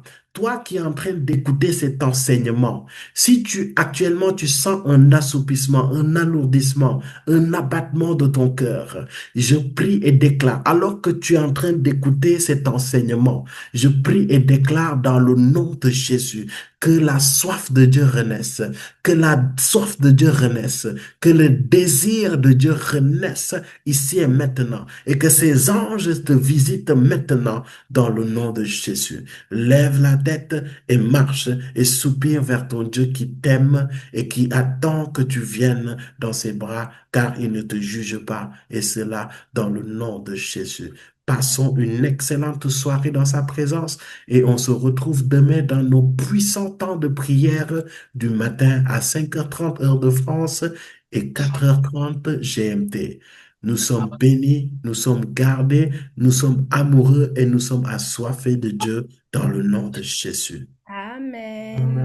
qui es en train d'écouter cet enseignement, si actuellement tu sens un assoupissement, un alourdissement, un abattement de ton cœur, je prie et déclare, alors que tu es en train d'écouter cet enseignement, je prie et déclare dans le nom de Jésus que la soif de Dieu renaisse, que la soif de Dieu renaisse, que le désir de Dieu renaisse ici et maintenant, et que ces anges te visitent maintenant dans le nom de Jésus. Lève la tête et marche et soupire vers ton Dieu qui t'aime et qui attend que tu viennes dans ses bras, car il ne te juge pas, et cela dans le nom de Jésus. Passons une excellente soirée dans sa présence et on se retrouve demain dans nos puissants temps de prière du matin à 5h30 heure de France et 4h30 GMT. Nous sommes bénis, nous sommes gardés, nous sommes amoureux et nous sommes assoiffés de Dieu dans le nom de Jésus. Amen.